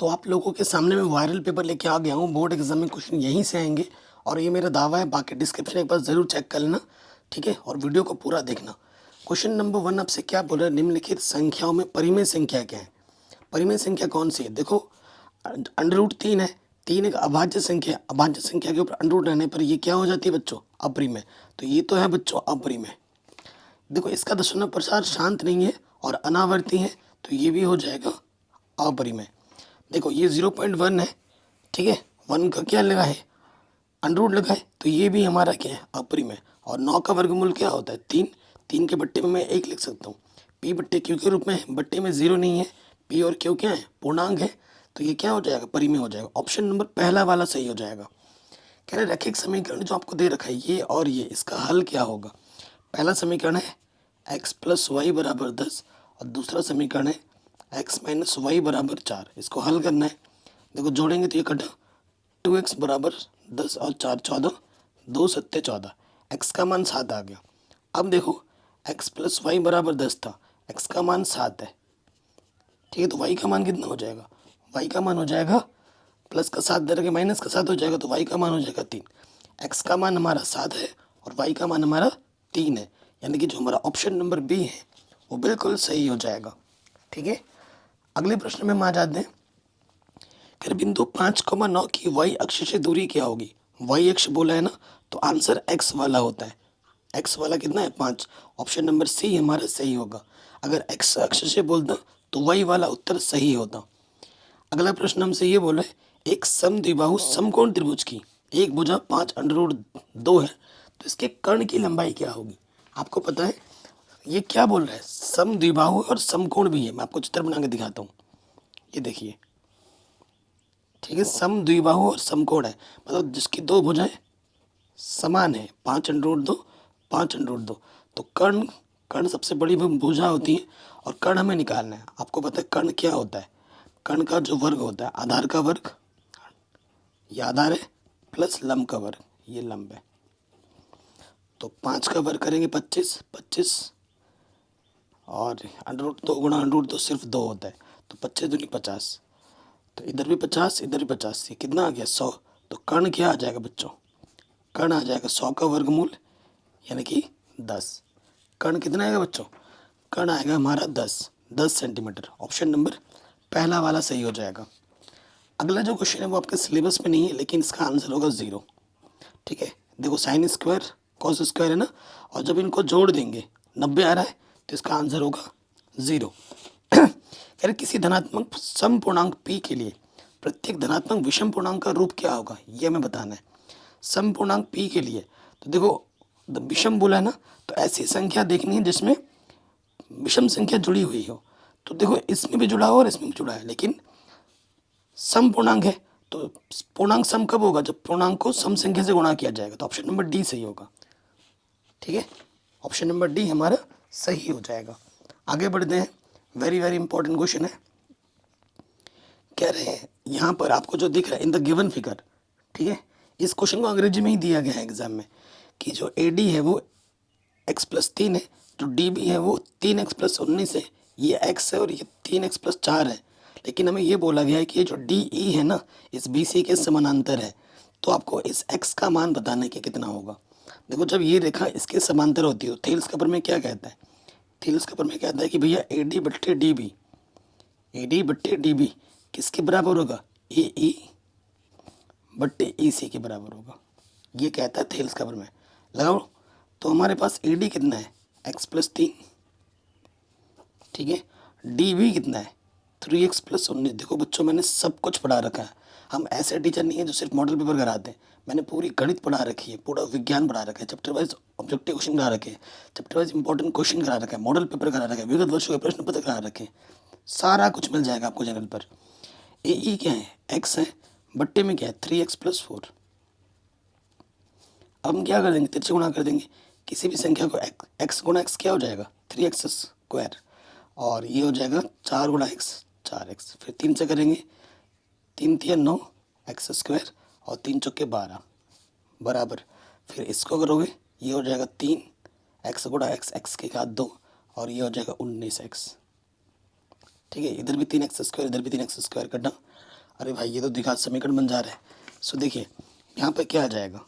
तो आप लोगों के सामने मैं वायरल पेपर लेके आ गया हूँ। बोर्ड एग्जाम में क्वेश्चन यहीं से आएंगे और ये मेरा दावा है। बाकी डिस्क्रिप्शन एक बार ज़रूर चेक कर लेना, ठीक है, और वीडियो को पूरा देखना। क्वेश्चन नंबर 1 आपसे क्या बोल रहा है, निम्नलिखित संख्याओं में परिमेय संख्या क्या है। परिमेय संख्या कौन सी है, देखो √3 है। 3 एक अभाज्य संख्या है। अभाज्य संख्या के ऊपर अंडर रहने पर ये क्या हो जाती है बच्चों, अपरिमेय। तो ये तो है बच्चों अपरिमेय। देखो इसका दशमलव प्रसार शांत नहीं है और अनावर्ती है, तो ये भी हो जाएगा अपरिमेय। देखो ये 0.1 है, ठीक है, 1 का क्या लगा है, अंडर लगा है, तो ये भी हमारा क्या है, अपरिमेय। और 9 का वर्गमूल क्या होता है, 3। 3 के बट्टे में मैं 1 लिख सकता हूँ। पी बट्टे क्यू के रूप में है, बट्टे में 0 नहीं है। पी और क्यू क्या है, पूर्णांक है, तो ये क्या हो जाएगा, परिमेय हो जाएगा। ऑप्शन नंबर पहला वाला सही हो जाएगा। कह रहे रैखिक समीकरण जो आपको दे रखा है ये और ये, इसका हल क्या होगा। पहला समीकरण है x + y = 10 और दूसरा समीकरण है x - y = 4। इसको हल करना है। देखो जोड़ेंगे तो ये कटा 2x = 10 और 4 14, 2 7 14, x का मान 7 आ गया। अब देखो x + y = 10 था, x का मान 7 है, ठीक है, तो y का मान कितना हो जाएगा, y का मान हो जाएगा प्लस का 7 दे के माइनस का 7 हो जाएगा, तो y का मान हो जाएगा 3। x का मान हमारा 7 है और y का मान हमारा 3 है, यानी कि जो हमारा ऑप्शन नंबर बी है वो बिल्कुल सही हो जाएगा, ठीक है। अगले प्रश्न में हम आ जाते हैं। फिर बिंदु 5,9 की y अक्ष से दूरी क्या होगी। y अक्ष बोला है ना, तो आंसर x वाला होता है। x वाला कितना है, 5। ऑप्शन नंबर सी हमारा सही होगा। अगर x अक्ष से बोलता तो y वाला उत्तर सही होता। अगला प्रश्न हमसे ये बोला है, एक समद्विबाहु समकोण त्रिभुज की एक भुजा 5√2 है, तो इसके कर्ण की लंबाई क्या होगी। आपको पता है ये क्या बोल रहा है, समद्विबाहु और समकोण भी है। मैं आपको चित्र बना के दिखाता हूँ, ये देखिए, ठीक है, समद्विबाहु और समकोण है, मतलब जिसकी दो भुजाएं समान है, 5√2 5√2। तो कर्ण, कर्ण सबसे बड़ी भुजा होती है और कर्ण हमें निकालना है। आपको पता है कर्ण क्या होता है, कर्ण का जो वर्ग होता है, आधार का वर्ग, ये आधार है, प्लस लंब का वर्ग, ये लंब है। तो 5 का वर्ग करेंगे 25, 25 और √2 गुणा √2 सिर्फ 2 होता है, तो 25 दूनी 50, तो इधर भी 50 इधर भी 50, ये कितना आ गया 100। तो कर्ण क्या आ जाएगा बच्चों, कर्ण आ जाएगा 100 का वर्गमूल यानी कि 10। कर्ण कितना आएगा बच्चों, कर्ण आएगा हमारा 10 सेंटीमीटर। ऑप्शन नंबर पहला वाला सही हो जाएगा। अगला जो क्वेश्चन है वो आपके सिलेबस में नहीं है, लेकिन इसका आंसर होगा 0, ठीक है। देखो साइन स्क्वायर कॉस स्क्वायर है ना, और जब इनको जोड़ देंगे 90 आ रहा है, तो इसका आंसर होगा 0। यार किसी धनात्मक सम पूर्णांक p के लिए प्रत्येक धनात्मक विषम पूर्णांक का रूप क्या होगा, ये हमें बताना है। सम पूर्णांक p के लिए तो देखो विषम बोला है ना, तो ऐसी संख्या देखनी है जिसमें विषम संख्या जुड़ी हुई हो। तो देखो इसमें भी जुड़ा हो और इसमें भी जुड़ा है, लेकिन सम पूर्णांक है, तो पूर्णांक सम कब होगा, जब पूर्णांक को सम संख्या से गुणा किया जाएगा। तो ऑप्शन नंबर डी सही होगा, ठीक है, ऑप्शन नंबर डी हमारा सही हो जाएगा। आगे बढ़ते हैं, वेरी वेरी इंपॉर्टेंट क्वेश्चन है। कह रहे हैं यहाँ पर आपको जो दिख रहा है इन द गिवन फिगर, ठीक है, इस क्वेश्चन को अंग्रेजी में ही दिया गया है एग्जाम में, कि जो ए डी है वो x+3 है, जो डी बी है वो 3x+19 है, ये x है और ये 3x+4 है। लेकिन हमें ये बोला गया है कि ये जो डी ई है ना, इस बी सी के समानांतर है, तो आपको इस x का मान बताना है कि कितना होगा। देखो जब ये रेखा इसके समांतर होती है तो थेल्स का प्रमेय क्या कहता है, थेल्स का प्रमेय कहता है कि भैया ए डी बट्टे डी बी, ए डी बट्टे डी बी किसके बराबर होगा, ए ई बट्टे ई सी के बराबर होगा, ये कहता है थेल्स का प्रमेय। लगाओ, तो हमारे पास ए डी कितना है, x+3, ठीक है, डी भी कितना है 3x+19। देखो बच्चों मैंने सब कुछ पढ़ा रखा है, हम ऐसे टीचर नहीं है जो सिर्फ मॉडल पेपर कराते हैं। मैंने पूरी गणित पढ़ा रखी है, पूरा विज्ञान पढ़ा रखा है, चैप्टर वाइज ऑब्जेक्टिव क्वेश्चन करा रखे हैं, चैप्टर वाइज इंपॉर्टेंट क्वेश्चन करा रखा है, मॉडल पेपर करा रखा है, विगत वर्षों के प्रश्न पत्र करा रखे हैं, सारा कुछ मिल जाएगा आपको चैनल पर। ए ई क्या है, एक्स है, बट्टे में क्या है 3x+4। अब हम क्या कर देंगे, तिरछे गुणा कर देंगे, किसी भी संख्या को एक्स गुणा एक्स क्या हो जाएगा 3x², और ये हो जाएगा 4 गुणा एक्स 4x, फिर 3 से करेंगे, 3 तिया 9 x² और 3 चौके 12 बराबर, फिर इसको करोगे ये हो जाएगा 3 x गुणा एक्स, एक्स के घात 2, और ये हो जाएगा 19x, ठीक है। इधर भी 3x² इधर भी 3x² कटा, अरे भाई ये तो द्विघात समीकरण बन जा रहा है। सो देखिए यहाँ पे क्या आ जाएगा,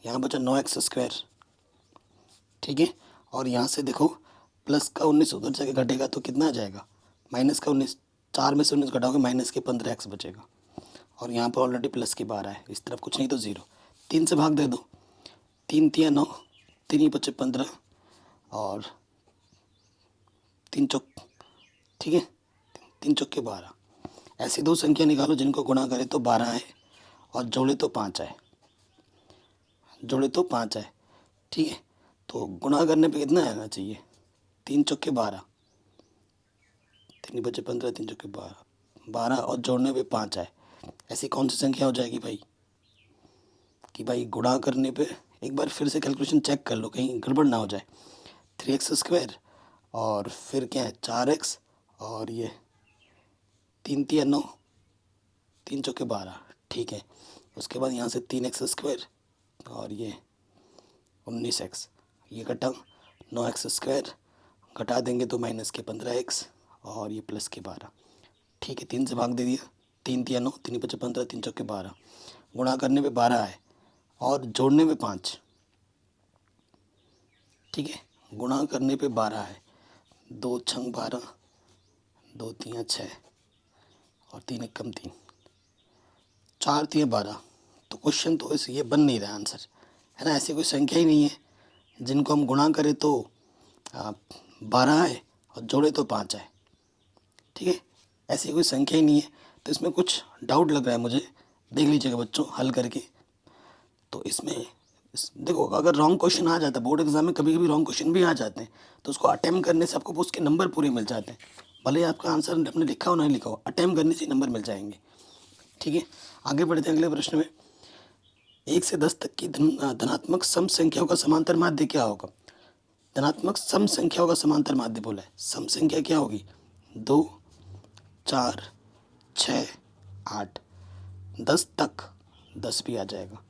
यहाँ बचा 9x², ठीक है। और यहाँ से देखो प्लस का 19 उधर जाके घटेगा तो कितना आ जाएगा, माइनस का 19, 4 में से 19 घटाओगे माइनस के 15x बचेगा। और यहाँ पर ऑलरेडी प्लस के 12 है, इस तरफ कुछ नहीं तो 0, 3 से भाग दे दो, 3 तिया 9, 3 ही बचे 15 और 3 चौक, ठीक है, 3 चौके 12। ऐसी दो संख्या निकालो जिनको गुणा करे तो 12 है और जोड़े तो 5 है, जोड़े तो 5 है, ठीक है। तो गुणा करने पे कितना आना चाहिए, 3 चौके 12, 3 बचे 15, 3 चौके 12, 12 और जोड़ने पे 5 है। ऐसी कौन सी संख्या हो जाएगी भाई कि भाई गुणा करने पे, एक बार फिर से कैलकुलेशन चेक कर लो कहीं गड़बड़ ना हो जाए। 3x² और फिर क्या है 4x और ये 3 तिया 9, 3 चौके 12, ठीक है। उसके बाद यहाँ से 3x² और ये 19x, ये घटा 9x², घटा देंगे तो माइनस के 15x और ये प्लस के 12, ठीक है। 3 से भाग दे दिया, 3 तिया 9, 3 बचे 15, 3 चौके 12, गुणा करने पे 12 है और जोड़ने पे 5, ठीक है। गुणा करने पे 12 है, 2 छंग 12, 2 तिया 6 और 3 एकम 3, 4 तिया 12। तो क्वेश्चन तो इस ये बन नहीं रहा आंसर, है ना। ऐसी कोई संख्या ही नहीं है जिनको हम गुणा करें तो 12 है और जोड़े तो 5 है, ठीक है। ऐसी कोई संख्या ही नहीं है, तो इसमें कुछ डाउट लग रहा है मुझे, देख लीजिएगा बच्चों हल करके। तो इसमें देखो अगर रॉन्ग क्वेश्चन आ जाता है, बोर्ड एग्जाम में कभी कभी रॉन्ग क्वेश्चन भी आ जाते हैं, तो उसको अटैम्प्ट करने से आपको उसके नंबर पूरे मिल जाते हैं। भले ही आपका आंसर आपने लिखा हो ना लिखा हो, अटैम्प्ट करने से नंबर मिल जाएंगे, ठीक है। आगे बढ़ते हैं अगले प्रश्न में। 1 से 10 तक की धनात्मक सम संख्याओं का समांतर माध्य क्या होगा। धनात्मक सम संख्याओं का समांतर माध्य बोला है, सम संख्या क्या होगी, 2, 4, 6, 8, 10 तक, 10 भी आ जाएगा।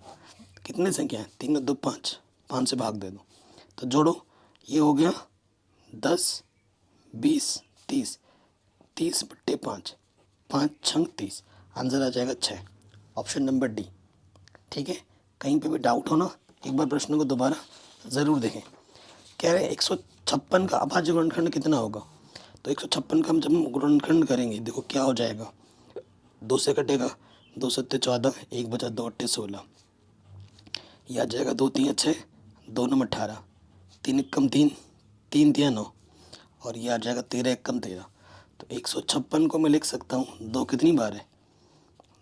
कितने संख्या है, 3 2 5, 5 से भाग दे दो तो जोड़ो, ये हो गया 10, 20, 30, 30 बट्टे 5, 5 छंग 30, आंसर आ जाएगा 6, ऑप्शन नंबर डी, ठीक है। कहीं पे भी डाउट हो ना, एक बार प्रश्न को दोबारा ज़रूर देखें। कह रहे हैं 156 का अभाज्य गुणनखंड कितना होगा। तो 156 का हम जब गुणनखंड करेंगे देखो क्या हो जाएगा, 2 से कटेगा, 2 सत्ते 14, 1 बचा 2 अट्ठे 16, यह आ जाएगा 2 तिया 6, 2 नम 18, 3 एकम 3, 3 तिया 9 और यह आ जाएगा 13 एकम 13। तो 156 को मैं लिख सकता हूँ, 2 कितनी बार है,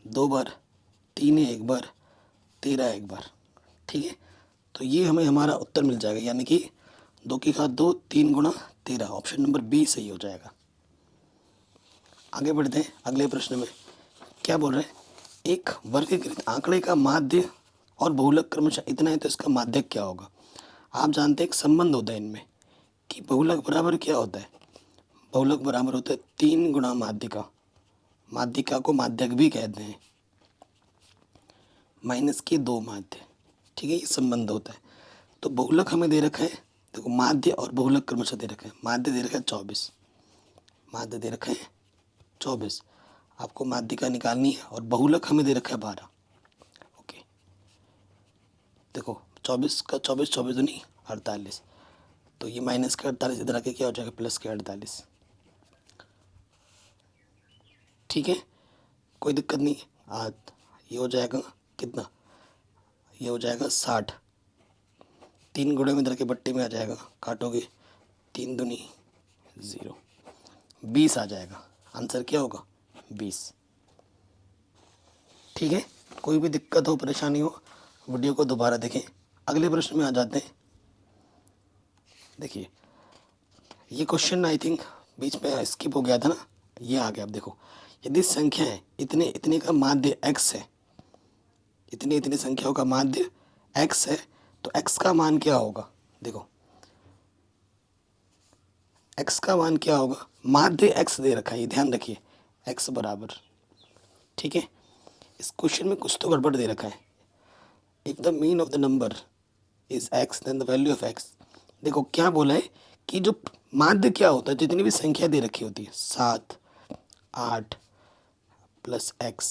2 बार, 3 है 1 बार, 13 1 बार, ठीक है। तो ये हमें हमारा उत्तर मिल जाएगा, यानी कि 2 की घात 2, 3 गुणा 13, ऑप्शन नंबर बी सही हो जाएगा। आगे बढ़ते हैं अगले प्रश्न में, क्या बोल रहे हैं, एक वर्गीकृत आंकड़े का माध्य और बहुलक क्रमशः इतना है तो इसका माध्यक क्या होगा। आप जानते हैं एक संबंध होता है इनमें कि बहुलक बराबर क्या होता है, बहुलक बराबर होता है 3 गुणा माध्यिका, माध्यिका को माध्यक भी कहते हैं, माइनस के 2 माध्य, ठीक है, ये संबंध होता है। तो बहुलक हमें दे रखा है, देखो माध्य और बहुलक क्रमशः दे रखा है, माध्य दे रखा है 24, माध्य दे रखा है 24, आपको माध्यिका निकालनी है और बहुलक हमें दे रखा है 12, ओके। देखो 24 का 24, 24 दूनी 48, तो ये माइनस के 48 इधर आके क्या हो जाएगा प्लस के 48, ठीक है, कोई दिक्कत नहीं। आज ये हो जाएगा कितना, ये हो जाएगा 60, 3 गुणे में इधर के बट्टे में आ जाएगा, काटोगे 3 दूनी 0, 20 आ जाएगा, आंसर क्या होगा 20, ठीक है। कोई भी दिक्कत हो परेशानी हो वीडियो को दोबारा देखें। अगले प्रश्न में आ जाते हैं। देखिए ये क्वेश्चन आई थिंक बीच में स्किप हो गया था ना, ये आ गया। अब देखो यदि संख्या है इतने इतने का माध्य x है, इतनी इतनी संख्याओं का माध्य x है, तो x का मान क्या होगा, देखो x का मान क्या होगा, माध्य x दे रखा है, ये ध्यान रखिए x बराबर, ठीक है। इस क्वेश्चन में कुछ तो गड़बड़ दे रखा है, if the mean of the number is x then the value of x। देखो क्या बोला है कि जो माध्य क्या होता है, जितनी भी संख्या दे रखी होती है 7, 8 प्लस x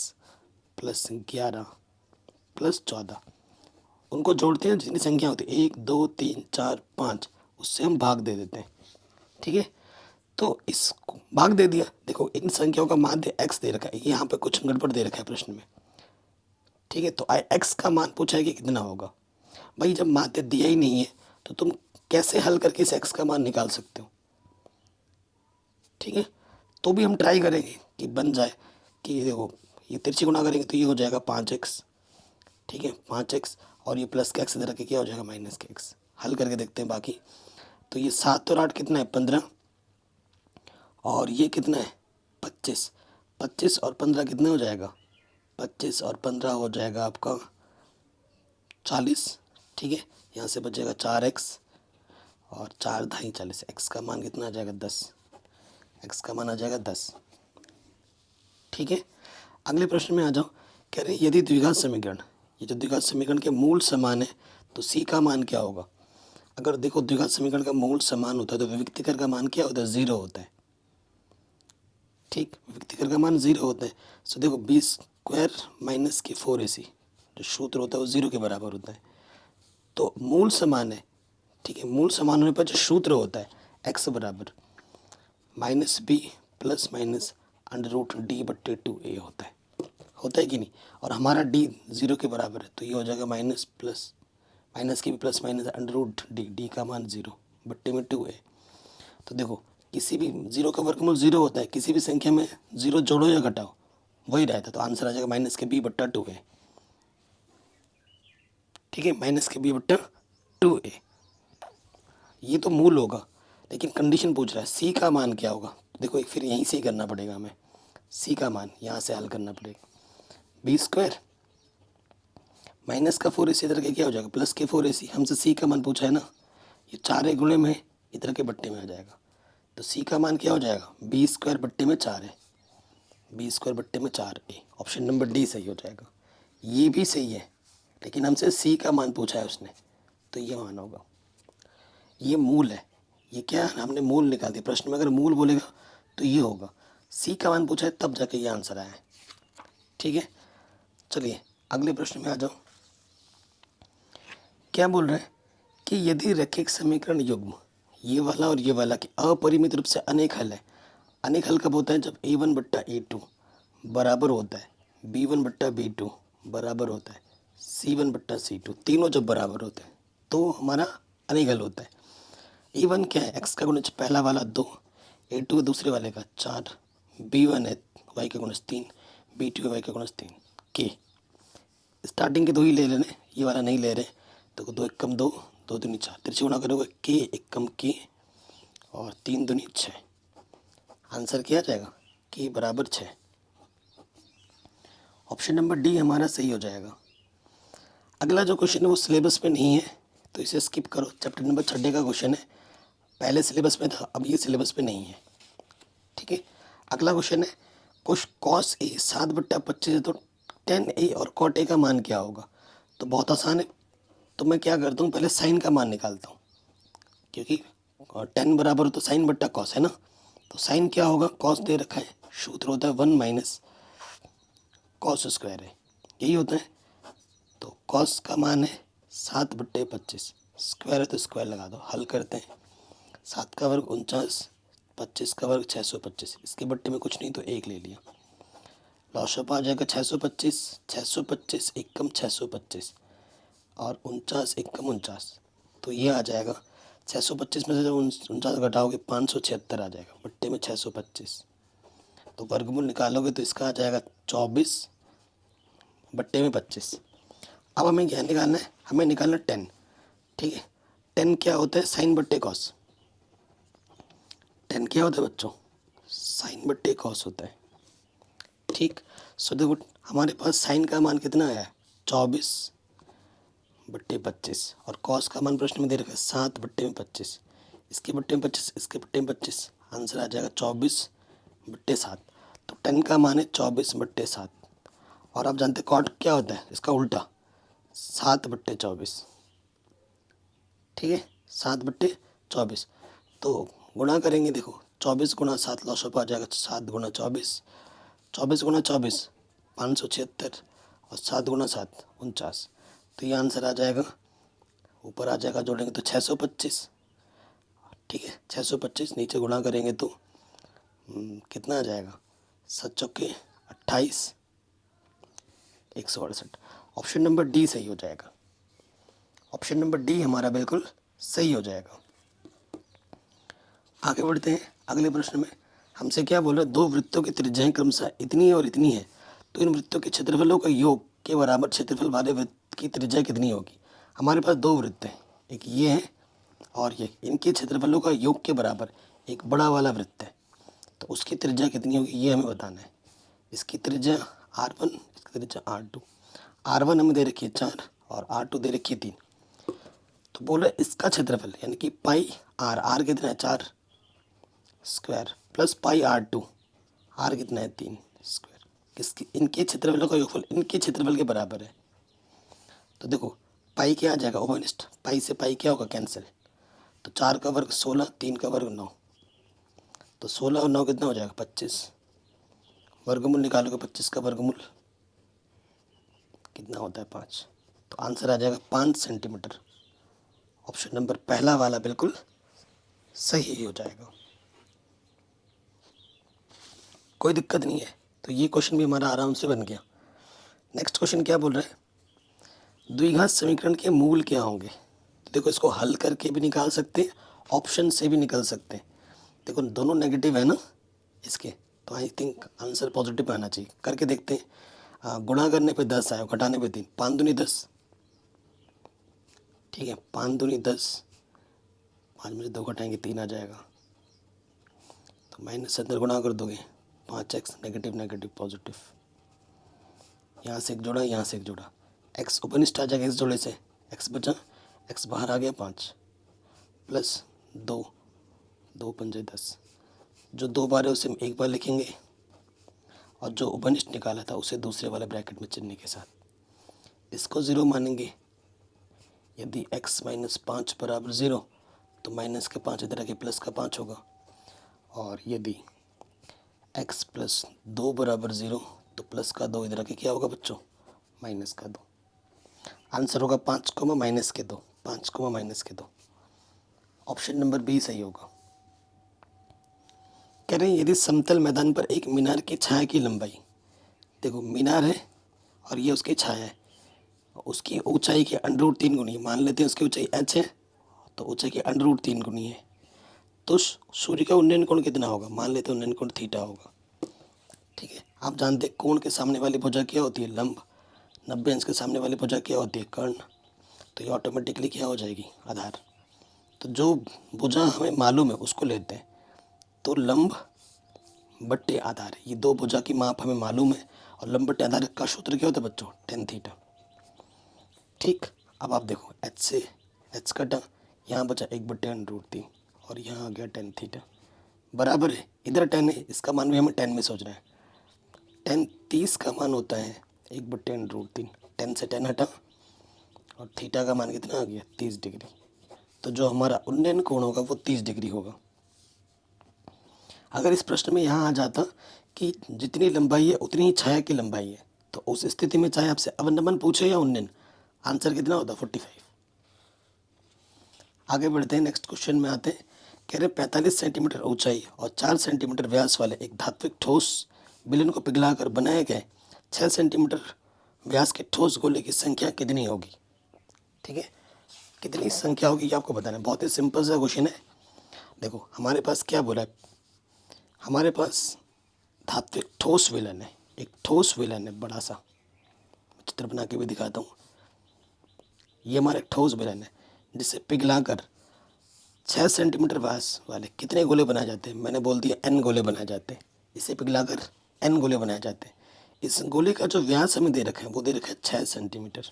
प्लस 11 प्लस 14, उनको जोड़ते हैं जितनी संख्या होती है 1 2 3 4 5, उससे हम भाग दे देते हैं। ठीक है, तो इसको भाग दे दिया। देखो इन संख्याओं का माध्य x दे रखा है, यहाँ पे कुछ गड़बड़ दे रखा है प्रश्न में। ठीक है, तो x का मान पूछा है कि कितना होगा। भाई जब माध्य दिया ही नहीं है तो तुम कैसे हल करके इस x का मान निकाल सकते हो। ठीक है, तो भी हम ट्राई करेंगे कि बन जाए कि देखो ये तिरछी गुणा करेंगे तो ये हो जाएगा 5x। ठीक है, 5x और ये प्लस के x इधर रखे क्या हो जाएगा माइनस के x। हल करके देखते हैं बाकी। तो ये 7 और 8 कितना है 15, और ये कितना है 25। 25 और 15 कितने हो जाएगा 25 और 15 हो जाएगा आपका 40। ठीक है, यहाँ से बचेगा 4x और 4 ढाई 40, x का मान कितना आ जाएगा 10। x का मान आ जाएगा 10। ठीक है, अगले प्रश्न में आ जाओ। कह रहे यदि द्विघात समीकरण, ये जो द्विघात समीकरण के मूल समान है तो c का मान क्या होगा। अगर देखो द्विघात समीकरण का मूल समान होता है तो विविक्तिकर का मान क्या होता है 0 होता है। ठीक, विविक्तिकर का मान 0 होता है। सो देखो बी स्क्वायर माइनस के 4ac जो सूत्र होता है वो 0 के बराबर होता है। तो मूल समान है। ठीक है, मूल समान होने पर जो सूत्र होता है x बराबर minus b plus minus under root d बट्टे 2a होता है कि नहीं। और हमारा d 0 के बराबर है तो ये हो जाएगा माइनस प्लस माइनस की भी plus minus under root d का मान 0 बट्टे में 2a। तो देखो किसी भी 0 का वर्गमूल 0 होता है, किसी भी संख्या में 0 जोड़ो या घटाओ वही रहता है। तो आंसर आ जाएगा माइनस के b बट्टा 2a। ठीक है, माइनस के b बट्टा 2a, ये तो मूल होगा। लेकिन कंडीशन पूछ रहा है c का मान क्या होगा। देखो एक फिर यहीं से ही करना पड़ेगा हमें, c का मान यहाँ से हल करना पड़ेगा। बी स्क्वायर माइनस का 4ac इधर के क्या हो जाएगा प्लस के 4ac। हमसे c का मान पूछा है ना, ये 4 गुणे में इधर के बट्टे में आ जाएगा। तो c का मान क्या हो जाएगा बी स्क्वायर बट्टे में 4 है, बी स्क्वायर बट्टे में 4a। ऑप्शन नंबर डी सही हो जाएगा। ये भी सही है लेकिन हमसे c का मान पूछा है उसने, तो ये मान होगा। ये मूल है, ये क्या है हमने मूल निकाल दिया। प्रश्न में अगर मूल बोलेगा तो ये होगा। c का मान पूछा है तब जाके ये आंसर आया है। ठीक है, चलिए अगले प्रश्न में आ जाओ। क्या बोल रहे हैं कि यदि रैखिक समीकरण युग्म ये वाला और ये वाला की अपरिमित रूप से अनेक हल है। अनेक हल कब होता है जब a1 बट्टा a2 बराबर होता है b1 बट्टा b2 बराबर होता है c1 बट्टा c2, तीनों जब बराबर होते हैं तो हमारा अनेक हल होता है। a1 क्या है x का गुणज पहला वाला 2, a2 दूसरे वाले का 4, b1 है y का गुणज 3, b2 है y का गुणज 3 k। स्टार्टिंग के दो ही ले लेने, ये वाला नहीं ले रहे। तो 2 एक कम 2, 2 दूनी 4, तिरछी गुणा करोगे k एक कम k और 3 दूनी 6। आंसर क्या आ जाएगा k बराबर 6। ऑप्शन नंबर डी हमारा सही हो जाएगा। अगला जो क्वेश्चन है वो सिलेबस में नहीं है तो इसे स्किप करो। चैप्टर नंबर 6 का क्वेश्चन है, पहले सिलेबस में था अब ये सिलेबस में नहीं है। ठीक है, अगला क्वेश्चन है कुछ कॉस ए 7/25 है तो टेन ए और कॉट ए का मान क्या होगा। तो बहुत आसान है, तो मैं क्या करता हूँ पहले साइन का मान निकालता हूँ, क्योंकि टेन बराबर तो साइन बट्टा कॉस है ना। तो साइन क्या होगा कॉस दे रखा है, सूत्र होता है 1 माइनस कॉस स्क्वायर है, यही होता है। तो कॉस का मान है 7/25, स्क्वायर है तो स्क्वायर लगा दो। हल करते हैं, 7 का वर्ग 49, 25 का वर्ग 625, इसके बट्टे में कुछ नहीं तो 1 ले लिया। लॉशअप आ जाएगा 625, 625 एक कम 625 और 49 एक कम 49, तो ये आ जाएगा 625 में से जब 49 घटाओगे 576 आ जाएगा बट्टे में 625। तो वर्गमूल निकालोगे तो इसका आ जाएगा 24 बट्टे में 25। अब हमें क्या निकालना है, हमें निकालना 10। ठीक है, 10 क्या होता है साइन बट्टे कॉस। 10 क्या होता है बच्चों साइन बट्टे कॉस होता है। ठीक, सो देखो हमारे पास साइन का मान कितना आया है 24/25 और कॉस का मान प्रश्न में दे रखा है 7/25। इसके बट्टे में 25, इसके बट्टे में 25, आंसर आ जाएगा 24/7। तो 10 का मान है 24/7। और आप जानते कॉट क्या होता है इसका उल्टा 7/24। ठीक है, 7/24। तो गुणा करेंगे, देखो 24 गुणा 7 लॉशअप आ जाएगा 7 गुणा 24, 24 गुणा 24 576 और 7 गुना 7 49। तो ये आंसर आ जाएगा, ऊपर आ जाएगा जोड़ेंगे तो 625। ठीक है, 625 नीचे गुणा करेंगे तो कितना आ जाएगा, 7 चौके 28, 168। ऑप्शन नंबर डी सही हो जाएगा। ऑप्शन नंबर डी हमारा बिल्कुल सही हो जाएगा। आगे बढ़ते हैं अगले प्रश्न में। हमसे क्या बोल रहा है, दो वृत्तों की त्रिज्याएं क्रमशः इतनी है और इतनी है, तो इन वृत्तों के क्षेत्रफलों का योग के बराबर क्षेत्रफल वाले वृत्त की त्रिज्या कितनी होगी। हमारे पास दो वृत्त हैं, एक ये है और ये, इनके क्षेत्रफलों का योग के बराबर एक बड़ा वाला वृत्त है, तो उसकी त्रिज्या कितनी होगी ये हमें बताना है। इसकी त्रिज्या R1, इसकी त्रिज्या R2। R1 हमें दे रखी है 4 और R2 दे रखी है 3। तो बोला इसका क्षेत्रफल यानी कि पाई R कितना है 4 square plus pi R2, R कितना है 3 स्क्वायर, किसकी, इनके क्षेत्रफलों का योगफल इनके क्षेत्रफल के बराबर है। तो देखो पाई क्या आ जाएगा, ओवरलिस्ट, पाई से पाई क्या होगा, कैंसिल। तो 4 का वर्ग 16, 3 का वर्ग 9, तो 16 और 9 कितना हो जाएगा 25। वर्गमूल निकालोगे 25 का वर्गमूल कितना होता है 5। तो आंसर आ जाएगा 5 सेंटीमीटर। ऑप्शन नंबर पहला वाला बिल्कुल सही हो जाएगा, कोई दिक्कत नहीं है। तो ये क्वेश्चन भी हमारा आराम से बन गया। नेक्स्ट क्वेश्चन क्या बोल रहा है, द्विघात समीकरण के मूल क्या होंगे। तो देखो इसको हल करके भी निकाल सकते हैं, ऑप्शन से भी निकल सकते हैं। देखो दोनों नेगेटिव है ना इसके, तो आई थिंक आंसर पॉजिटिव आना चाहिए। करके देखते हैं। गुणा करने पे 10 आया, घटाने पे 3, 5 दूनी 10। ठीक है, 5 दूनी 10, 5 में से 2 घटाएंगे 3 आ जाएगा। तो माइनस से अंदर गुणा कर दोगे 5x, नेगेटिव नेगेटिव पॉजिटिव, यहाँ से एक जोड़ा यहाँ से एक जोड़ा, x उपनिष्ठ आ जाएगा इस जोड़े से, x बचा, x बाहर आ गया 5 प्लस 2, 2 पंजे 10। जो 2 बार है उसे हम एक बार लिखेंगे और जो उपनिष्ठ निकाला था उसे दूसरे वाले ब्रैकेट में चिन्ह के साथ इसको 0 मानेंगे। यदि x माइनस 5 बराबर 0 तो माइनस के 5 इधर आके प्लस का 5 होगा, और यदि x प्लस 2 बराबर 0 तो प्लस का 2 इधर आके क्या होगा बच्चों, माइनस का 2। आंसर होगा 5 कोमा माइनस के 2, 5 कोमा माइनस के 2। ऑप्शन नंबर बी सही होगा। कह रहे हैं यदि समतल मैदान पर एक मीनार की छाया की लंबाई, देखो मीनार है और ये उसकी छाया है, उसकी ऊंचाई के √3 गुनी, मान लेते हैं उसकी ऊंचाई h है तो ऊंचाई के √3 गुनी है, तो सूर्य का उन्नयन कोण कितना होगा, मान लेते हैं उन्नयन कोण थीटा होगा। ठीक है, आप जानते हैं कोण के सामने वाली भुजा क्या होती है, लंब। 90 अंश के सामने वाली भुजा क्या होती है, कर्ण। तो ये ऑटोमेटिकली क्या हो जाएगी, आधार। तो जो भुजा हमें मालूम है उसको लेते हैं, तो लंब बट्टे आधार, ये दो भुजा की माप हमें मालूम है, और लंब बट्टे आधार का सूत्र क्या होता है बच्चों, tan थीटा। ठीक, अब आप देखो h से h कटा, यहाँ बचा 1/√3 और यहाँ आ गया tan थीटा बराबर है, इधर tan है, इसका मान भी हमें tan में सोचना है। tan 30 का मान होता है 1/√3, tan से tan हटा और थीटा का मान कितना आ गया 30 डिग्री। तो जो हमारा उन्नयन कोण होगा वो 30 डिग्री होगा। अगर इस प्रश्न में यहाँ आ जाता कि जितनी लंबाई है उतनी ही छाया की लंबाई है, तो उस स्थिति में चाहे आपसे अवनमन पूछे या उन्नयन, आंसर कितना होता, 45। आगे बढ़ते हैं, नेक्स्ट क्वेश्चन में आते हैं। कह रहे 45 सेंटीमीटर ऊंचाई और 4 सेंटीमीटर व्यास वाले एक धात्विक ठोस विलयन को पिघलाकर बनाए गए 6 सेंटीमीटर व्यास के ठोस गोले की संख्या कितनी होगी। ठीक है, कितनी संख्या होगी ये आपको बताना है, बहुत ही सिंपल सा क्वेश्चन है। देखो हमारे पास क्या बोला है, हमारे पास धात्विक ठोस विलयन है, एक ठोस विलयन है बड़ा सा, चित्र बना के भी दिखाता हूँ। ये हमारा एक ठोस विलयन है जिसे पिघलाकर 6 सेंटीमीटर व्यास वाले कितने गोले बनाए जाते हैं, मैंने बोल दिया n गोले बनाए जाते हैं। इसे पिघलाकर n गोले बनाए जाते हैं। इस गोले का जो व्यास हमें दे रखा है वो दे रखा है 6 सेंटीमीटर,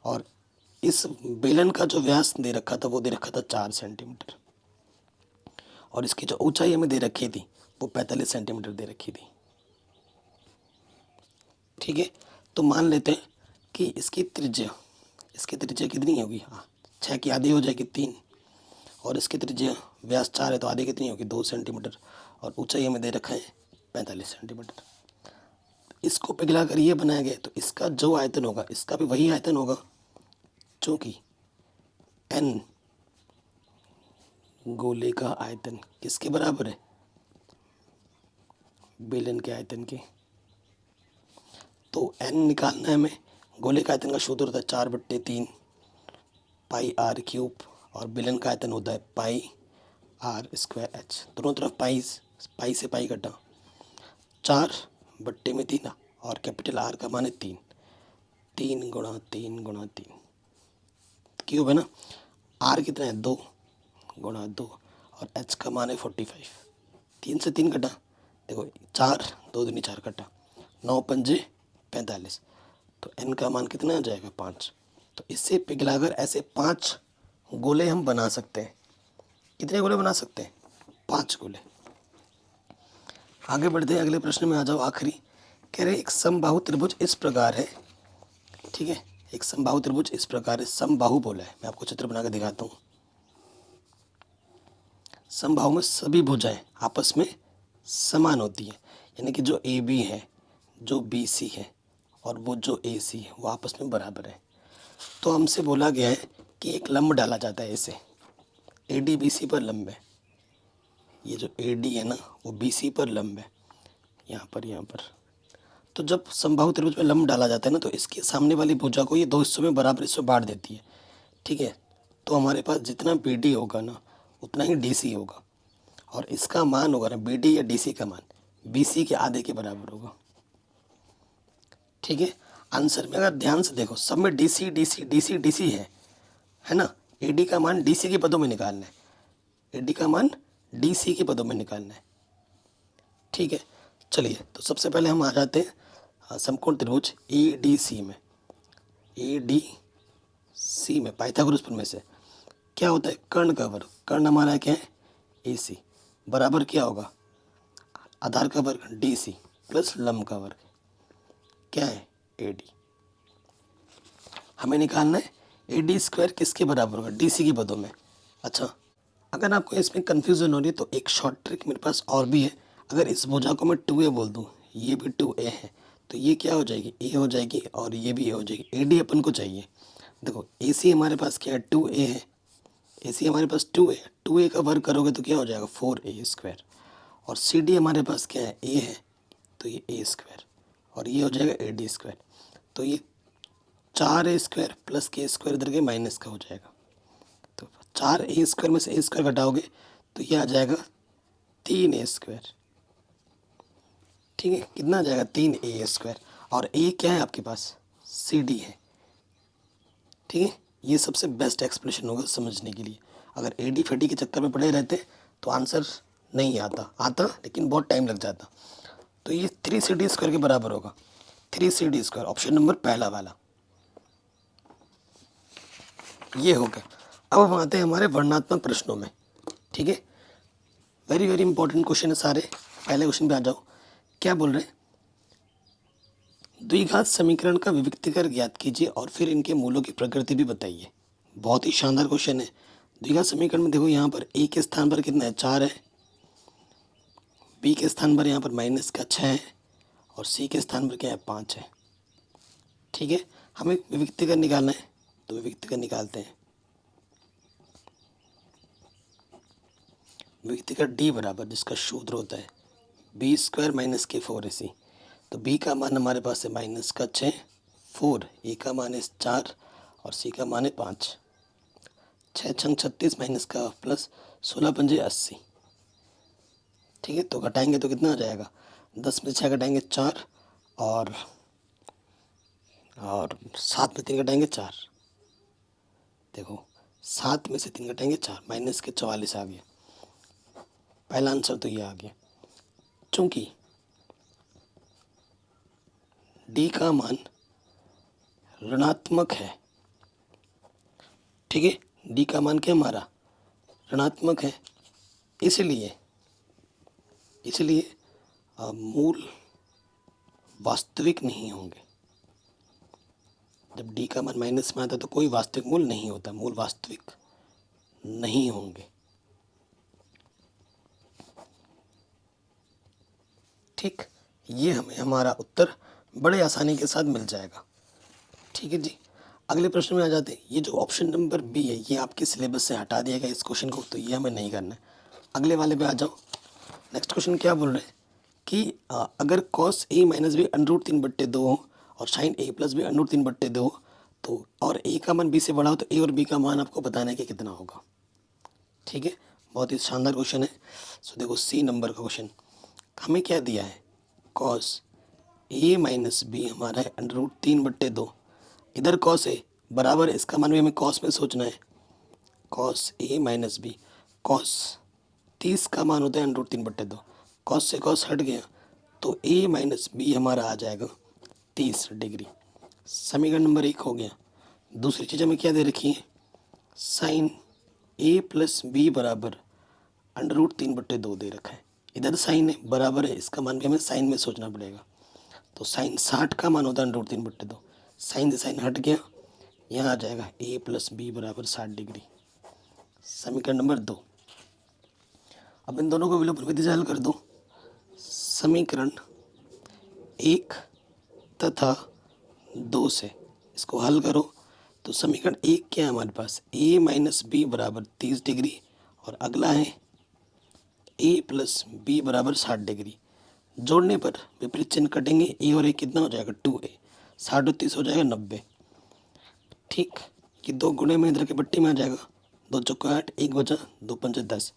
और इस बेलन का जो व्यास दे रखा था वो दे रखा था 4 सेंटीमीटर, और इसकी जो ऊंचाई हमें दे रखी थी वो 45 सेंटीमीटर दे रखी थी। ठीक है, तो मान लेते हैं कि इसकी त्रिज्या कितनी होगी, हाँ 6 की आधी हो जाएगी 3, और इसकी त्रिज्या व्यास 4 है तो आधी कितनी होगी 2 सेंटीमीटर, और ऊंचाई हमें दे रखा है 45 सेंटीमीटर। इसको पिघला कर ये बनाया गया तो इसका जो आयतन होगा इसका भी वही आयतन होगा, क्योंकि n गोले का आयतन किसके बराबर है, बेलन के आयतन के। तो n निकालना है हमें। गोले का आयतन का सूत्र होता है 4/3 पाई आर क्यूब, और बेलन का आयतन होता है पाई आर स्क्वायर एच। दोनों तरफ पाई से पाई कटा, 4/3 और कैपिटल आर का मान है 3, 3 × 3 × 3 क्यूब है ना। आर कितना है 2 × 2 और एच का मान है 45। 3 से 3 कटा, देखो 4 2 दूनी 4 कटा, 9 पंजे 45, तो n का मान कितना आ जाएगा 5। तो इससे पिघलाकर ऐसे 5 गोले हम बना सकते हैं। कितने गोले बना सकते हैं, 5 गोले। आगे बढ़ते हैं, अगले प्रश्न में आ जाओ, आखिरी। कह रहे एक समबाहु त्रिभुज इस प्रकार है, ठीक है, एक समबाहु त्रिभुज इस प्रकार है, समबाहु बोला है। मैं आपको चित्र बना कर दिखाता हूँ। समबाहु में सभी भुजाएं आपस में समान होती है, यानी कि जो ए बी है, जो बी सी है और वो जो ए सी है वो आपस में बराबर है। तो हमसे बोला गया है कि एक लंब डाला जाता है ऐसे, ए डी बी सी पर लंब है। ये जो ए डी है ना वो बी सी पर लंब है, यहाँ पर। तो जब समबाहु त्रिभुज में लंब डाला जाता है ना तो इसके सामने वाली भुजा को ये 2 हिस्सों में बराबर हिस्सों बांट देती है, ठीक है। तो हमारे पास जितना बी डी होगा ना उतना ही डी सी होगा, और इसका मान होगा ना बी डी या डी सी का मान बी सी के आधे के बराबर होगा, ठीक है। आंसर में अगर ध्यान से देखो सब में D C D C D C D C है ना। ए डी का मान डी सी के पदों में निकालना है, ए डी का मान डी सी के पदों में निकालना है, ठीक है। चलिए तो सबसे पहले हम आ जाते हैं समकोण त्रिभुज ए डी सी में। ए डी सी में पाइथागोरस प्रमेय से क्या होता है, कर्ण का वर्ग। कर्ण हमारा क्या है ए सी, बराबर क्या होगा आधार का वर्ग डी सी प्लस लंब का वर्ग क्या है ए डी। हमें निकालना है ए डी स्क्वायर किसके बराबर होगा, डी सी के पदों में। अच्छा, अगर आपको इसमें कन्फ्यूज़न हो रही है तो एक शॉर्ट ट्रिक मेरे पास और भी है। अगर इस भुजा को मैं 2a बोल दूँ, ये भी 2a है, तो ये क्या हो जाएगी a हो जाएगी और ये भी a हो जाएगी। ए डी अपन को चाहिए। देखो ए सी हमारे पास क्या है 2a है, ए सी हमारे पास 2a है, 2a का वर्ग करोगे तो क्या हो जाएगा 4a², और सी डी हमारे पास क्या है a है तो ये a² और ये हो जाएगा AD²। तो ये 4a² प्लस k² इधर के माइनस का हो जाएगा, तो 4a² में से a² घटाओगे तो ये आ जाएगा 3a², ठीक है। कितना आ जाएगा 3a², और a क्या है आपके पास सी डी है, ठीक है। ये सबसे बेस्ट एक्सप्लेनेशन होगा समझने के लिए। अगर ए डी फेडी के चक्कर में पड़े रहते तो आंसर नहीं आता लेकिन बहुत टाइम लग जाता। तो ये 3CD² के बराबर होगा, 3CD², ऑप्शन नंबर पहला वाला ये हो गया। अब हम आते हैं हमारे वर्णनात्मक प्रश्नों में, ठीक है। वेरी वेरी इंपॉर्टेंट क्वेश्चन है सारे। पहले क्वेश्चन पे आ जाओ, क्या बोल रहे हैं, द्विघात समीकरण का विविक्तीकर ज्ञात कीजिए और फिर इनके मूलों की प्रकृति भी बताइए। बहुत ही शानदार क्वेश्चन है। द्विघात समीकरण में देखो यहाँ पर ए के स्थान पर कितना है 4 है, बी के स्थान पर यहाँ पर -6 है, और सी के स्थान पर क्या है 5 है, ठीक है। हमें विविक्तीकर निकालना है तो विविक्तीकर निकालते हैं। विविक्तीकर डी बराबर जिसका सूत्र होता है b² - k4ac। तो b का मान हमारे पास है -6, 4, a का मान है 4 और c का मान है 5। 6 छंग 36 माइनस का प्लस 16 पंजे 80, ठीक है। तो घटाएंगे तो कितना आ जाएगा, 10 में 6 घटाएंगे 4 और 7 में 3 घटाएंगे 4। देखो 7 में से 3 घटाएंगे 4, माइनस के 44 आ गया। पहला आंसर तो ये आ गया। चूंकि डी का मान ऋणात्मक है, ठीक है, डी का मान क्या हमारा ऋणात्मक है, इसलिए मूल वास्तविक नहीं होंगे। जब डी का मान माइनस में आता है तो कोई वास्तविक मूल नहीं होता, मूल वास्तविक नहीं होंगे, ठीक। ये हमें हमारा उत्तर बड़े आसानी के साथ मिल जाएगा। ठीक है जी। अगले प्रश्न में आ जाते हैं। ये जो ऑप्शन नंबर बी है ये आपके सिलेबस से हटा दिया गया इस क्वेश्चन को, तो ये हमें नहीं करना है। अगले वाले पे आ जाओ। नेक्स्ट क्वेश्चन क्या बोल रहे हैं कि अगर कॉस ए माइनस बी √3/2 हो और साइन ए प्लस बी √3/2 हो, तो और ए का मान बी से बड़ा हो, तो ए और बी का मान आपको बताना है कि कितना होगा। ठीक है, बहुत ही शानदार क्वेश्चन है। सो देखो सी नंबर का क्वेश्चन हमें क्या दिया है, कॉस ए माइनस बी हमारा है √3/2। इधर कॉस ए बराबर है, इसका मान भी हमें कॉस में सोचना है। Cos A minus B, cos 30 का मान होता है √3/2। कॉस से कॉस हट गया तो ए माइनस बी हमारा आ जाएगा 30 डिग्री। समीकरण नंबर 1 हो गया। दूसरी चीज़ हमें क्या दे रखी है, साइन ए प्लस बी बराबर √3/2 दे रखा है। इधर साइन है बराबर है, इसका मान भी हमें साइन में सोचना पड़ेगा। तो साइन 60 का मान होता है √3/2। साइन से साइन हट गया, यहाँ आ जाएगा ए प्लस बी बराबर 60 डिग्री। समीकरण नंबर 2। अब इन दोनों को विलोपन विधि से हल कर दो। समीकरण 1 तथा 2 से इसको हल करो तो समीकरण 1 क्या है हमारे पास, ए माइनस बी बराबर 30 डिग्री और अगला है ए प्लस बी बराबर 60 डिग्री। जोड़ने पर विपरीत चिन्ह कटेंगे, ए और ए कितना हो जाएगा 2a, 60 और 30 हो जाएगा 90। ठीक, ये 2 गुणे में इधर के पट्टी में आ जाएगा, 2 चौका 8, 1 बचा, 2 पंचे 10,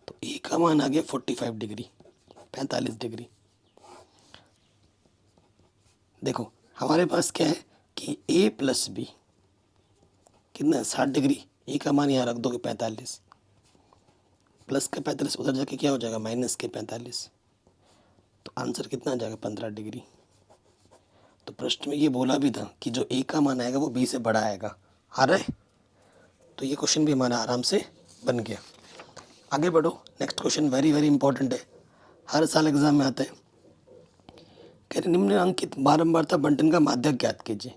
तो ए का मान आ गया 45 डिग्री, 45 डिग्री। देखो हमारे पास क्या है कि ए प्लस बी कितना है 60 डिग्री, ए का मान यहाँ रख दोगे 45, प्लस का 45 उधर जाके क्या हो जाएगा माइनस के 45, तो आंसर कितना आ जाएगा 15 डिग्री। तो प्रश्न में ये बोला भी था कि जो ए का मान आएगा वो बी से बड़ा आएगा, आ रहा है। तो ये क्वेश्चन भी हमारा आराम से बन गया। आगे बढ़ो, next question very very important है, हर साल एग्जाम में आता है। कह रहे निम्नलिखित बारंबारता बंटन का माध्यक ज्ञात कीजिए।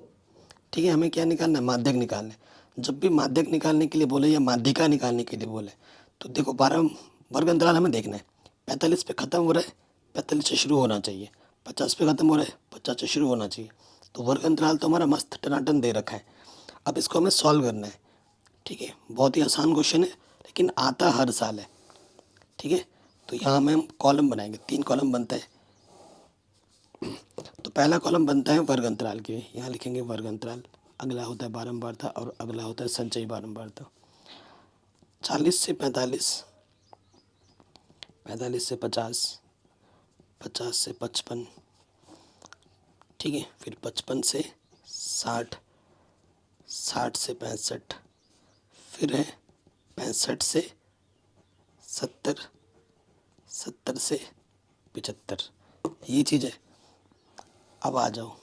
ठीक है, हमें क्या निकालना है, माध्यक निकालना है। जब भी माध्यक निकालने के लिए बोले या माध्यिका निकालने के लिए बोले तो देखो 12 वर्ग अंतराल हमें देखना है। 45 पे ख़त्म हो रहा है, 45 से शुरू होना चाहिए, 50 पे ख़त्म हो रहा है, 50 से शुरू होना चाहिए। तो वर्ग अंतराल तो हमारा मस्त टनाटन दे रखा है। अब इसको हमें सॉल्व करना है। ठीक है, बहुत ही आसान क्वेश्चन है लेकिन आता हर साल है। ठीक है, तो यहाँ में हम कॉलम बनाएंगे, 3 कॉलम बनता है। तो पहला कॉलम बनता है वर्ग अंतराल के, यहाँ लिखेंगे वर्ग अंतराल, अगला होता है बारंबारता और अगला होता है संचयी बारंबारता। 40 से 45, 45 से 50, 50 से 55, ठीक है, फिर 55 से 60, 60 से 65, फिर है 65 से 70, 70 से 75, ये चीज़ है। अब आ जाओ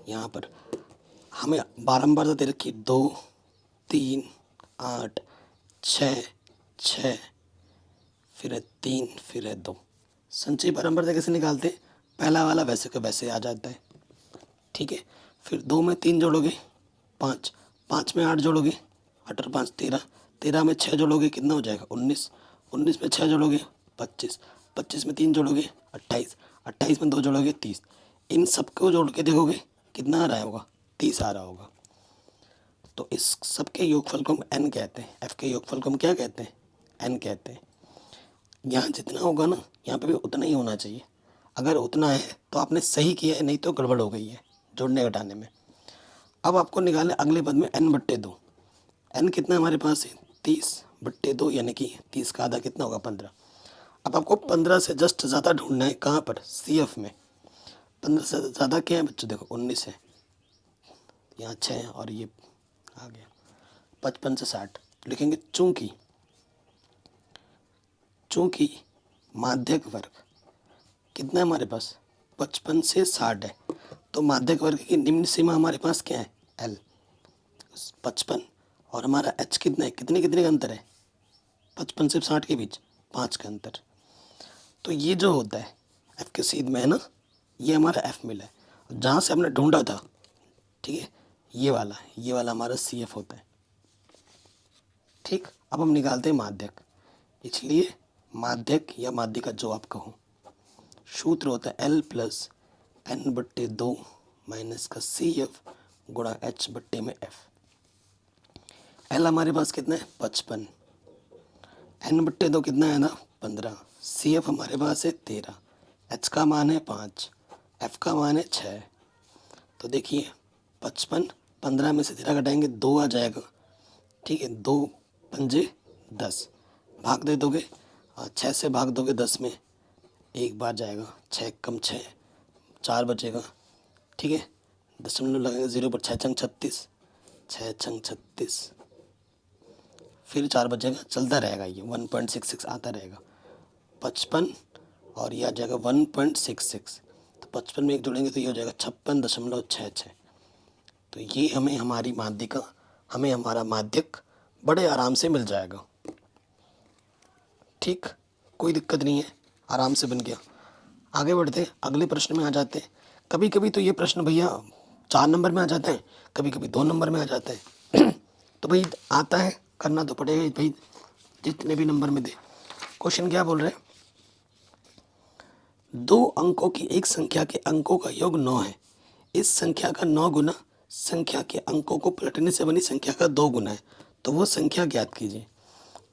यहाँ पर हमें बारंबारता दे रखी 2, 3, 8, 6, 6, फिर है 3, फिर है 2। संचयी बारंबारता कैसे निकालते हैं, पहला वाला वैसे का वैसे आ जाता है। ठीक है, फिर 2 में 3 जोड़ोगे 5, 5 में 8 जोड़ोगे 8 और 5 13, 13 में 6 जोड़ोगे कितना हो जाएगा 19, 19 में 6 जोड़ोगे 25, 25 में 3 जोड़ोगे 28, 28 में 2 जोड़ोगे 30। इन सबको जोड़ के देखोगे कितना आ रहा होगा 30 आ रहा होगा। तो इस सब के योगफल को हम n कहते हैं, f के योगफल को हम क्या कहते हैं n कहते हैं। यहाँ जितना होगा ना यहाँ पे भी उतना ही होना चाहिए। अगर उतना है तो आपने सही किया है, नहीं तो गड़बड़ हो गई है जोड़ने घटाने में। अब आपको निकालना है अगले पद में n/2। n कितना हमारे पास है 30/2, यानी कि 30 का आधा कितना होगा 15। अब आपको 15 से जस्ट ज़्यादा ढूंढना है, कहाँ पर CF में। 15 से ज़्यादा क्या है बच्चों, देखो 19 है, यहाँ 6 है और ये आ गया 55 से 60 लिखेंगे। चूँकि माध्यक वर्ग कितना है हमारे पास 55 से 60 है, तो माध्यक वर्ग की निम्न सीमा हमारे पास क्या है L 55, और हमारा H कितना है, कितने कितने का अंतर है 55 से 60 के बीच 5 का अंतर। तो ये जो होता है F के सीध में है ना, ये हमारा F मिला है जहाँ से हमने ढूंढा था। ठीक है, ये वाला हमारा CF होता है। ठीक, अब हम निकालते हैं माध्यक, इसलिए माध्यक या माध्यिका जो आप कहो, सूत्र होता है L प्लस N/2 माइनस का CF गुणा H/F। L हमारे पास कितना है 55, N/2 कितना है ना 15, CF हमारे पास है 13, H का मान है 5, F का मान है 6। तो देखिए 55, 15 में से 13 घटाएंगे 2 आ जाएगा, ठीक है, 2 पंजे 10, भाग दे दोगे 6 से भाग दोगे 10 में एक बार जाएगा, 6 कम 6 4 बचेगा, ठीक है, दशमलव लगेगा 0 पर, 6 छंग 36, 6 छंग 36, फिर 4 बचेगा, चलता रहेगा, ये 1.66 आता रहेगा 55 और ये आ जाएगा 1.66। तो 55 में एक जोड़ेंगे तो ये हो जाएगा 56.66। तो ये हमें हमारी माध्यिका, हमें हमारा माध्यक बड़े आराम से मिल जाएगा। ठीक, कोई दिक्कत नहीं है, आराम से बन गया। आगे बढ़ते अगले प्रश्न में आ जाते हैं। कभी कभी तो ये प्रश्न भैया 4 नंबर में आ जाते हैं, कभी कभी 2 नंबर में आ जाते हैं। तो भाई आता है, करना तो पड़ेगा भाई, जितने भी नंबर में दे। क्वेश्चन क्या बोल रहे हैं, 2 अंकों की एक संख्या के अंकों का योग 9 है। इस संख्या का 9 गुना संख्या के अंकों को पलटने से बनी संख्या का 2 गुना है, तो वो संख्या ज्ञात कीजिए।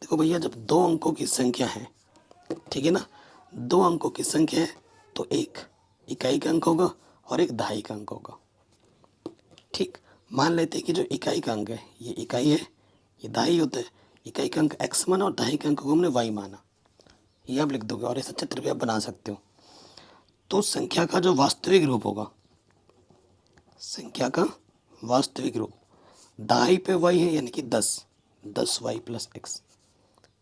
देखो भैया, जब 2 अंकों की संख्या है, ठीक है ना, 2 अंकों की संख्या है तो एक इकाई का अंक होगा और एक दहाई का अंक होगा। ठीक, मान लेते हैं कि जो इकाई का अंक है ये इकाई है, ये दहाई होता है। इकाई का अंक x माना और दहाई का अंक को हमने y माना, ये आप लिख दोगे और ऐसा चित्र भी आप बना सकते हो। तो संख्या का जो वास्तविक रूप होगा, संख्या का वास्तविक रूप दहाई पे y है यानी कि 10y प्लस x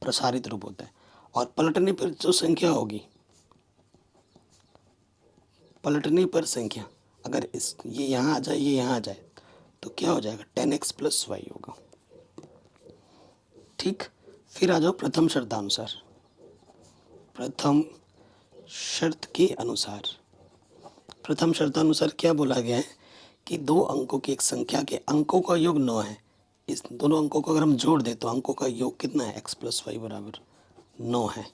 प्रसारित रूप होता है। और पलटने पर जो संख्या होगी, पलटने पर संख्या अगर ये यहाँ आ जाए, ये यहाँ आ जाए, तो क्या हो जाएगा 10x प्लस y होगा। ठीक, फिर आ जाओ प्रथम शर्तानुसार। प्रथम शर्त के अनुसार, प्रथम शर्तानुसार क्या बोला गया है कि 2 अंकों की एक संख्या के अंकों का योग 9 है। इस दोनों अंकों को अगर हम जोड़ दें तो अंकों का योग कितना है, x प्लस वाई बराबर 9 है।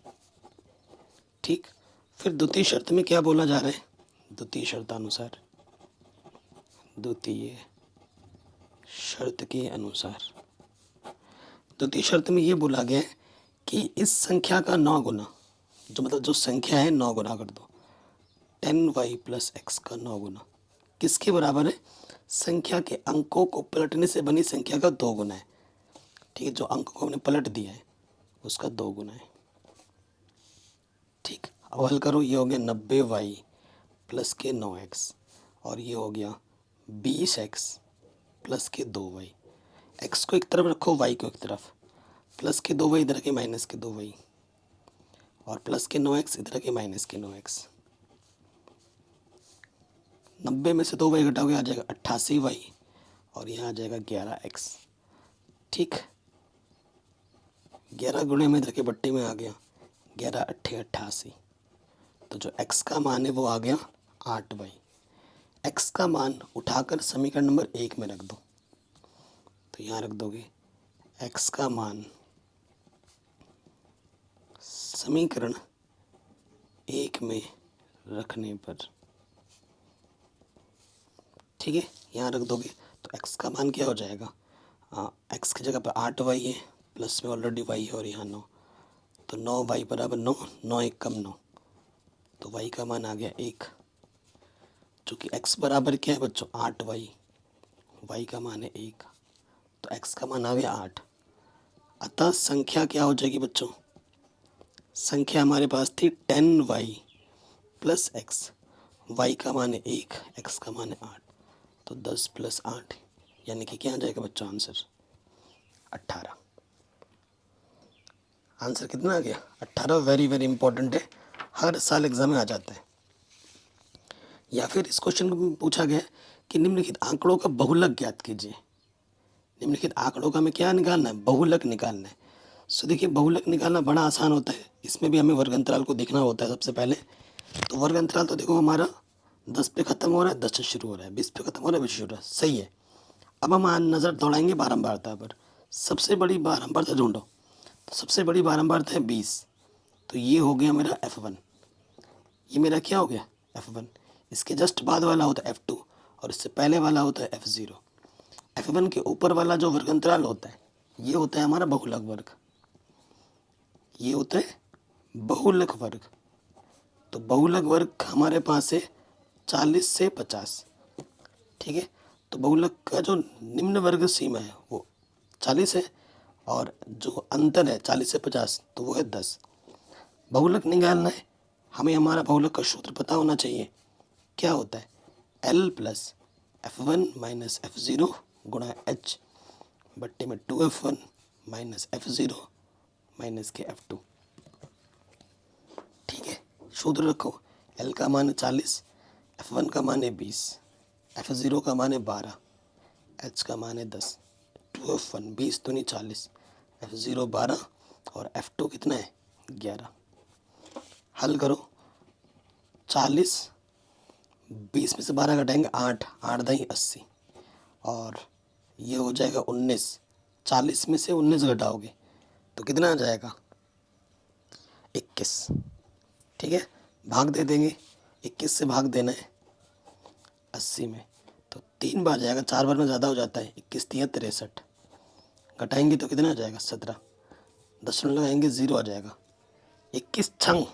ठीक, फिर द्वितीय शर्त में क्या बोला जा रहा है, द्वितीय शर्तानुसार, द्वितीय शर्त के अनुसार, द्वितीय शर्त में ये बोला गया है कि इस संख्या का 9 गुना, जो मतलब जो संख्या है 9 गुना कर दो, 10y प्लस एक्स का 9 गुना किसके बराबर है, संख्या के अंकों को पलटने से बनी संख्या का 2 गुना है। ठीक है, जो अंक को हमने पलट दिया है उसका 2 गुना है। ठीक, अब हल करो, ये हो गया 90y प्लस के 9x और ये हो गया 20x प्लस के 2y। x को एक तरफ रखो, y को एक तरफ, प्लस के 2y इधर के माइनस के 2y और प्लस के 9x इधर के माइनस के 9x। 90 में से 2y घटाओगे आ जाएगा 88y और यहाँ आ जाएगा 11x। ठीक, 11 गुणे में इधर के बट्टे में आ गया 11 अट्ठे 88, तो जो x का मान है वो आ गया 8y। x का मान उठाकर समीकरण नंबर 1 में रख दो, तो यहाँ रख दोगे x का मान समीकरण 1 में रखने पर, ठीक है, यहाँ रख दोगे तो x का मान क्या हो जाएगा, x की जगह पर 8y है, प्लस में ऑलरेडी y है और यहाँ 9, तो 9y बराबर 9, 9 एक कम 9, तो y का मान आ गया 1। चूँकि x बराबर क्या है बच्चों 8y, y का मान है 1, तो x का मान आ गया 8। अतः संख्या क्या हो जाएगी बच्चों, संख्या हमारे पास थी 10y प्लस एक्स, y का मान है 1, x का मान है 8, तो 10 प्लस 8 यानी कि क्या आ जाएगा बच्चों आंसर 18। आंसर कितना आ गया 18। वेरी वेरी इंपॉर्टेंट है, हर साल एग्जाम में आ जाता है। या फिर इस क्वेश्चन में पूछा गया कि निम्नलिखित आंकड़ों का बहुलक ज्ञात कीजिए। निम्नलिखित आंकड़ों का हमें क्या निकालना है, बहुलक निकालना है। सो देखिए, बहुलक निकालना बड़ा आसान होता है, इसमें भी हमें वर्ग अंतराल को देखना होता है सबसे पहले। तो वर्ग अंतराल तो देखो हमारा 10 पे ख़त्म हो रहा है, 10 से शुरू हो रहा है, 20 पे ख़त्म हो रहा है, 20 शुरू हो रहा है, सही है। अब हम नज़र दौड़ाएंगे बारंबारता पर। सबसे बड़ी बारंबारता ढूंढो, तो सबसे बड़ी बारंबारता है 20, तो ये हो गया मेरा F1। ये मेरा क्या हो गया F1। इसके जस्ट बाद वाला होता है F2 और इससे पहले वाला होता है F0। F1 के ऊपर वाला जो वर्ग अंतराल होता है ये होता है हमारा बहुलक वर्ग, ये होता है बहुलक वर्ग। तो बहुलक वर्ग हमारे पास है 40 से 50, ठीक है। तो बहुलक का जो निम्न वर्ग सीमा है वो 40 है और जो अंतर है 40 से 50 तो वो है 10। बहुलक निकालना है हमें, हमारा बहुलक का सूत्र पता होना चाहिए। क्या होता है L plus F1 minus F0 गुणा H बट्टे में 2F1 माइनस F0 माइनस के F2, ठीक है। सूत्र रखो, L का मान है 40, F1 का मान है 20, F0 का मान है 12, H का मान है 10। 2F1 20 दूनी 40, F0 12 और F2 कितना है 11। हल करो, 40 20 में से 12 घटाएंगे 8, 8 दही 80 और ये हो जाएगा 19। 40 में से 19 घटाओगे तो कितना आ जाएगा 21, ठीक है। भाग दे देंगे, 21 से भाग देना है 80 में तो 3 बार जाएगा, 4 बार में ज़्यादा हो जाता है। 21 3 63 घटाएंगे तो कितना आ जाएगा 17, दशमलव लगाएंगे 0 आ जाएगा। 21 छंग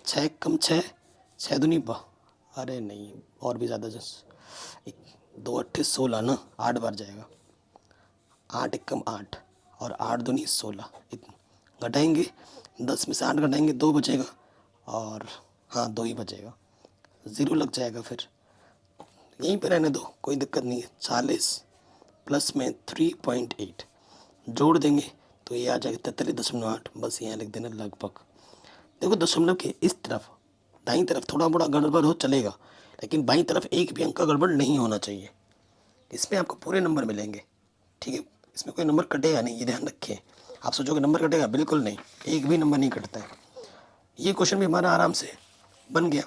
6 कम 6, 6 दूनी अरे नहीं और भी ज़्यादा, 2 8 16 ना, 8 बार जाएगा। 8 एकम 8 और 8 दूनी 16, घटाएंगे 10 में से 8 घटाएंगे 2 बचेगा और हाँ 2 ही बचेगा, 0 लग जाएगा। फिर यहीं पर रहने दो, कोई दिक्कत नहीं है। 40 प्लस में 3.8 जोड़ देंगे तो ये आ जाएगा 43.8, बस यहाँ लिख देना लगभग। देखो दशमलव के इस तरफ दाईं तरफ थोड़ा बड़ा गड़बड़ हो चलेगा, लेकिन बाईं तरफ एक भी अंक का गड़बड़ नहीं होना चाहिए। इसमें आपको पूरे नंबर मिलेंगे, ठीक है। इसमें कोई नंबर कटेगा नहीं, ये ध्यान रखें। आप सोचोगे नंबर कटेगा, बिल्कुल नहीं, एक भी नंबर नहीं कटता है। ये क्वेश्चन भी हमारा आराम से बन गया।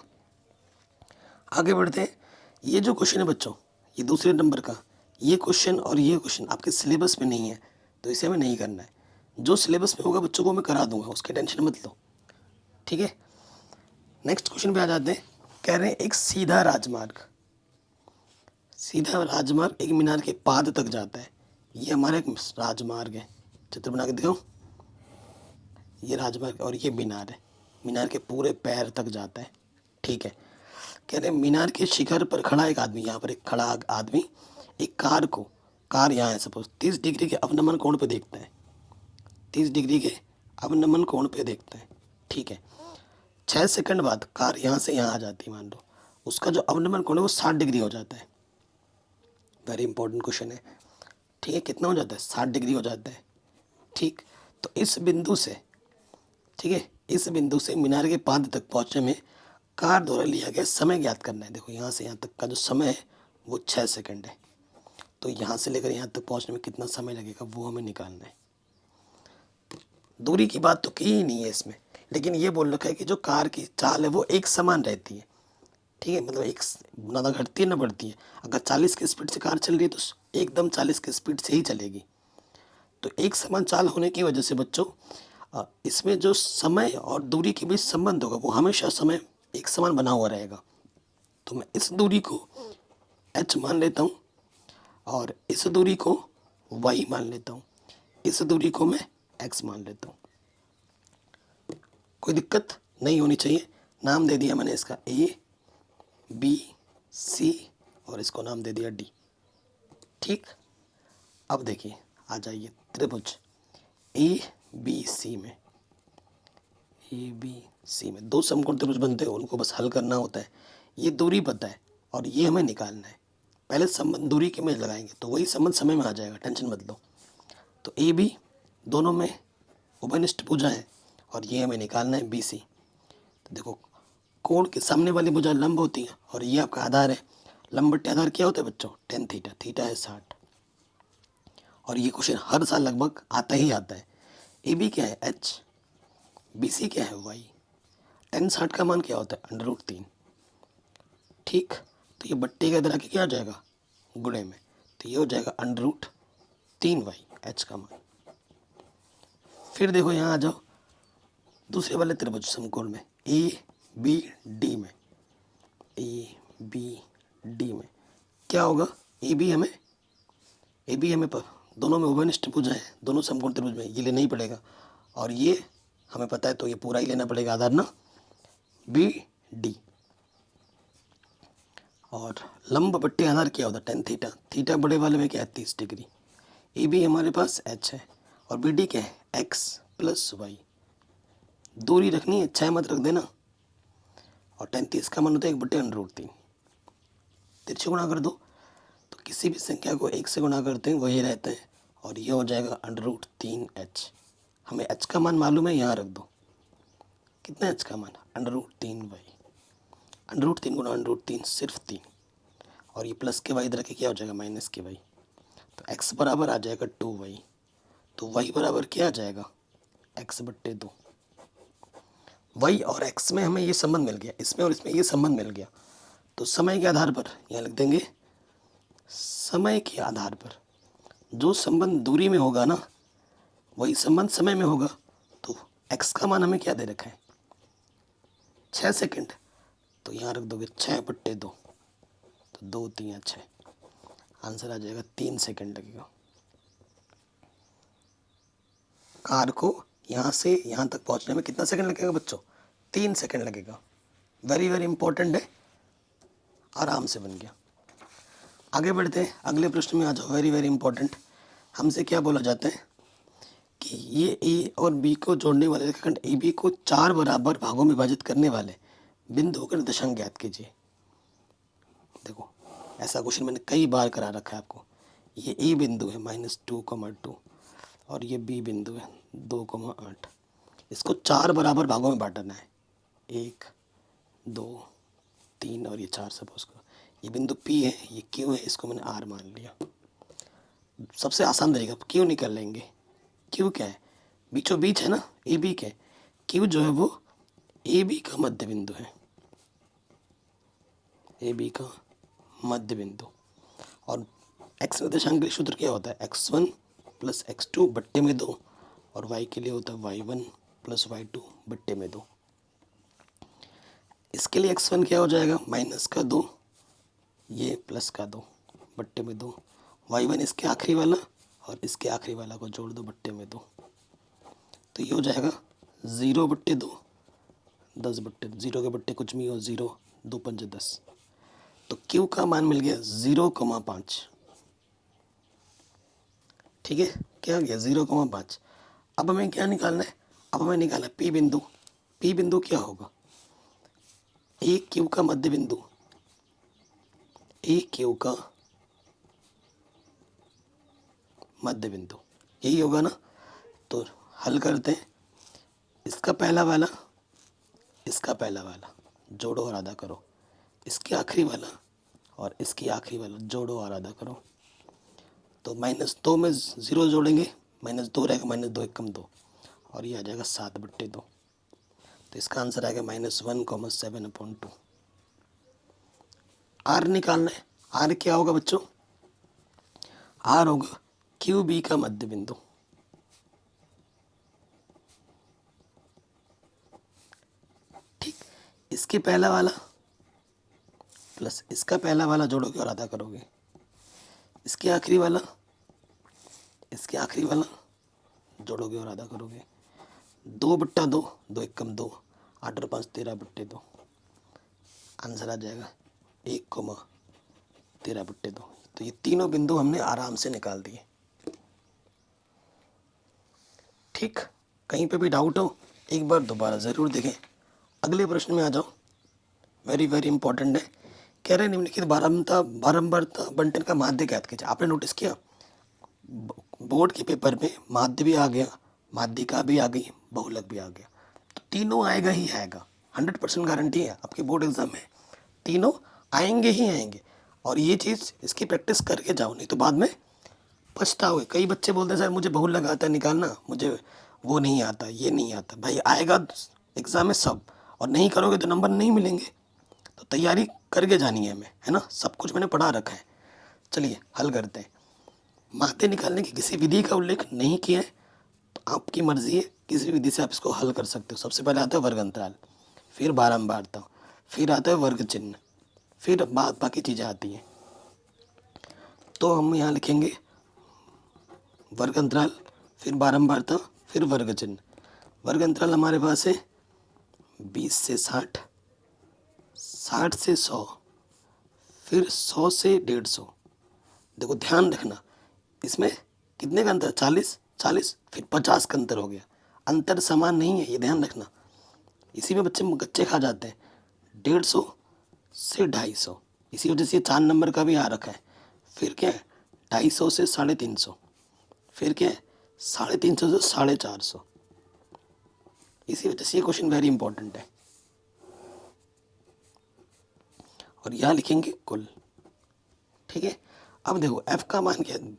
आगे बढ़ते हैं। ये जो क्वेश्चन है बच्चों, ये दूसरे नंबर का ये क्वेश्चन और ये क्वेश्चन आपके सिलेबस में नहीं है, तो इसे हमें नहीं करना है। जो सिलेबस में होगा बच्चों को मैं करा दूंगा, उसकी टेंशन मत लो, ठीक है। नेक्स्ट क्वेश्चन पे आ जाते हैं। कह रहे हैं एक सीधा राजमार्ग एक मीनार के पाद तक जाता है। ये हमारा एक राजमार्ग है, चित्र बना के दिखाओ। ये राजमार्ग और ये मीनार है, मीनार के पूरे पैर तक जाता है, ठीक है। कह रहे हैं मीनार के शिखर पर खड़ा एक आदमी, यहाँ पर एक खड़ा आदमी एक कार यहाँ है सपोज 30 डिग्री के अवनमन कोण पे देखता है, 30 डिग्री के अवनमन कोण पे देखता है, ठीक है। 6 सेकंड बाद कार यहाँ से यहाँ आ जाती है, मान लो उसका जो अवनमन कोण है वो 60 डिग्री हो जाता है। वेरी इंपॉर्टेंट क्वेश्चन है, ठीक है। कितना हो जाता है 60 डिग्री हो जाता है, ठीक। तो इस बिंदु से, ठीक है, इस बिंदु से मीनार के पाद तक पहुँचने में कार द्वारा लिया गया समय ज्ञात करना है। देखो यहाँ से यहाँ तक का जो समय है वो 6 सेकंड है, तो यहाँ से लेकर यहाँ तक पहुँचने में कितना समय लगेगा वो हमें निकालना है। दूरी की बात तो की ही नहीं है इसमें, लेकिन ये बोल रखा है कि जो कार की चाल है वो एक समान रहती है, ठीक है। मतलब एक ना घटती है ना बढ़ती है। अगर 40 की स्पीड से कार चल रही है तो एकदम 40 की स्पीड से ही चलेगी। तो एक समान चाल होने की वजह से बच्चों इसमें जो समय और दूरी के बीच संबंध होगा वो हमेशा समय एक समान बना हुआ रहेगा। तो मैं इस दूरी को h मान लेता हूँ और इस दूरी को y मान लेता हूँ, इस दूरी को मैं x मान लेता हूँ। कोई दिक्कत नहीं होनी चाहिए। नाम दे दिया मैंने इसका A B C और इसको नाम दे दिया D, ठीक। अब देखिए आ जाइए त्रिभुज ABC में, ABC में 2 समकोण त्रिभुज बनते हैं, उनको बस हल करना होता है। ये दूरी पता है और ये हमें निकालना है। पहले संबंध दूरी के में लगाएंगे तो वही संबंध समय में आ जाएगा, टेंशन मत लो। तो AB दोनों में उभयनिष्ठ भुजा है और ये हमें निकालना है BC। तो देखो कोण के सामने वाली भुजा लंब होती है और ये आपका आधार है। लंब बट्टे आधार क्या होता है बच्चों tan थीटा, थीटा है 60। और ये क्वेश्चन हर साल लगभग आता ही आता है। AB क्या है H, BC क्या है Y। tan 60 का मान क्या होता है √3, ठीक। तो ये बट्टे के इधर आके क्या आ जाएगा गुणे में, तो ये हो जाएगा √3y H का मान। फिर देखो यहाँ आ जाओ दूसरे वाले त्रिभुज समकोण में ABD में, ABD में क्या होगा, ए बी हमें पर दोनों में उभयनिष्ठ त्रिभुज है, दोनों समकोण त्रिभुज में, ये लेना ही पड़ेगा और ये हमें पता है तो ये पूरा ही लेना पड़ेगा आधार ना, BD। और लंब बट्टे आधार क्या होता है, tan थीटा, थीटा बड़े वाले में क्या है 30 डिग्री। AB हमारे पास H है और BD क्या है X + Y। दूरी रखनी है, 6 मत रख देना। और tan 30 का मान होता है 1/√3। तिरछे गुणा कर दो तो किसी भी संख्या को 1 से गुणा करते हैं वही रहते हैं और ये हो जाएगा √3H। हमें H का मान मालूम है, यहाँ रख दो। कितना H का मान, √3Y। √3 गुणा √3 सिर्फ 3 और ये प्लस के y इधर के क्या हो जाएगा माइनस के y। तो x बराबर आ जाएगा 2y। तो y बराबर क्या आ जाएगा x/2। y और x में हमें ये संबंध मिल गया, इसमें और इसमें ये संबंध मिल गया। तो समय के आधार पर यहाँ लिख देंगे, समय के आधार पर जो संबंध दूरी में होगा ना वही संबंध समय में होगा। तो x का मान हमें क्या दे रखा है 6 सेकंड, तो यहाँ रख दोगे 6/2 तो 2 3 6, आंसर आ जाएगा 3 सेकंड लगेगा। कार को यहाँ से यहाँ तक पहुँचने में कितना सेकंड लगेगा बच्चों, 3 सेकंड लगेगा। वेरी वेरी इंपॉर्टेंट है, आराम से बन गया। आगे बढ़ते हैं, अगले प्रश्न में आ जाओ। वेरी वेरी इंपॉर्टेंट, हमसे क्या बोला जाता है कि ये ए और बी को जोड़ने वाले रेखाखंड ए बी को 4 बराबर भागों में विभाजित करने वाले बिंदुओं का निर्देशांक ज्ञात कीजिए। देखो ऐसा क्वेश्चन मैंने कई बार करा रखा है आपको। ये ए बिंदु है -2,2 और ये बी बिंदु है 2,8। इसको 4 बराबर भागों में बांटना है, 1 2 3 और ये 4। सपोज करो ये बिंदु P है, ये Q है, इसको मैंने R मान लिया। सबसे आसान तरीका Q निकाल लेंगे। Q क्या है, बीचों बीच है ना ए बी के। Q जो है वो ए बी का मध्य बिंदु है, ए बी का मध्य बिंदु। और x निर्देशांक के लिए सूत्र क्या होता है, x1 + x2 बट्टे में 2 और y के लिए होता है y1 + y2 बट्टे में 2। इसके लिए x1 क्या हो जाएगा -2, ये +2 बट्टे में 2, y1 इसके आखिरी वाला और इसके आखिरी वाला को जोड़ दो बट्टे में 2, तो ये हो जाएगा 0/2, 10/2। 0 के बट्टे कुछ भी हो, 0 2 5 10। तो Q का मान मिल गया 0,5। ठीक है, क्या हो गया 0,5। अब हमें क्या निकालना है, अब हमें निकालना है P बिंदु। P बिंदु क्या होगा, ए क्यू का मध्य बिंदु, ए क्यू का मध्य बिंदु यही होगा ना। तो हल करते हैं, इसका पहला वाला इसका पहला वाला जोड़ो और आधा करो, इसके आखिरी वाला और इसकी आखिरी वाला जोड़ो और आधा करो। तो -2 में 0 जोड़ेंगे, -2 रहेगा, -2 = 2 और ये आ जाएगा 7/2। तो इसका आंसर आएगा -1,7/2। R निकालना है। R क्या होगा बच्चों, R होगा क्यू बी का मध्य बिंदु। ठीक, इसके पहला वाला प्लस इसका पहला वाला जोड़ोगे और आधा करोगे, इसके आखिरी वाला इसके आखिरी वाला जोड़ोगे और आधा करोगे। 2/2, 2 = 2, 8 और 5 13/2। आंसर आ जाएगा 1,13/2। तो ये तीनों बिंदु हमने आराम से निकाल दिए। ठीक, कहीं पे भी डाउट हो एक बार दोबारा ज़रूर देखें। अगले प्रश्न में आ जाओ, वेरी वेरी इंपॉर्टेंट है। कह रहे निम्नलिखित बारंबारता बंटन का माध्य ज्ञात कीजिए। आपने नोटिस किया बोर्ड के पेपर में माध्य भी आ गया, माध्यिका भी आ गई, बहुलक भी आ गया। तो तीनों आएगा ही आएगा, 100% गारंटी है आपके बोर्ड एग्जाम में, तीनों आएंगे ही आएंगे। और ये चीज़ इसकी प्रैक्टिस करके जाओ, नहीं तो बाद में पछताओगे। कई बच्चे बोलते हैं सर मुझे बहुलक आता है निकालना, मुझे वो नहीं आता, ये नहीं आता। भाई आएगा एग्ज़ाम में सब, और नहीं करोगे तो नंबर नहीं मिलेंगे। तो तैयारी करके जानी है हमें, है ना, सब कुछ मैंने पढ़ा रखा है। चलिए हल करते हैं। माध्य निकालने की किसी विधि का उल्लेख नहीं किया है तो आपकी मर्ज़ी है, किसी भी विधि से आप इसको हल कर सकते हो। सबसे पहले आता है वर्ग अंतराल, फिर बारंबारता, फिर आता है वर्ग चिन्ह, फिर बाकी चीज़ें आती हैं। तो हम यहाँ लिखेंगे वर्ग अंतराल, फिर बारंबारता, फिर वर्ग चिन्ह। वर्ग अंतराल हमारे पास है 20 से 60, 60 से 100, फिर 100 से 150। देखो ध्यान रखना, इसमें कितने का अंतर, 40, 40, फिर 50 का अंतर हो गया। अंतर समान नहीं है, ये ध्यान रखना। इसी में बच्चे गच्चे खा जाते हैं। 150 से 250, इसी वजह से 4 नंबर का भी आ रखा है। फिर क्या है, 250 से 350, फिर क्या है, 350 से 450। इसी वजह से ये क्वेश्चन वेरी इंपॉर्टेंट है। और यहाँ लिखेंगे कुल। ठीक है, अब देखो f का मान क्या है।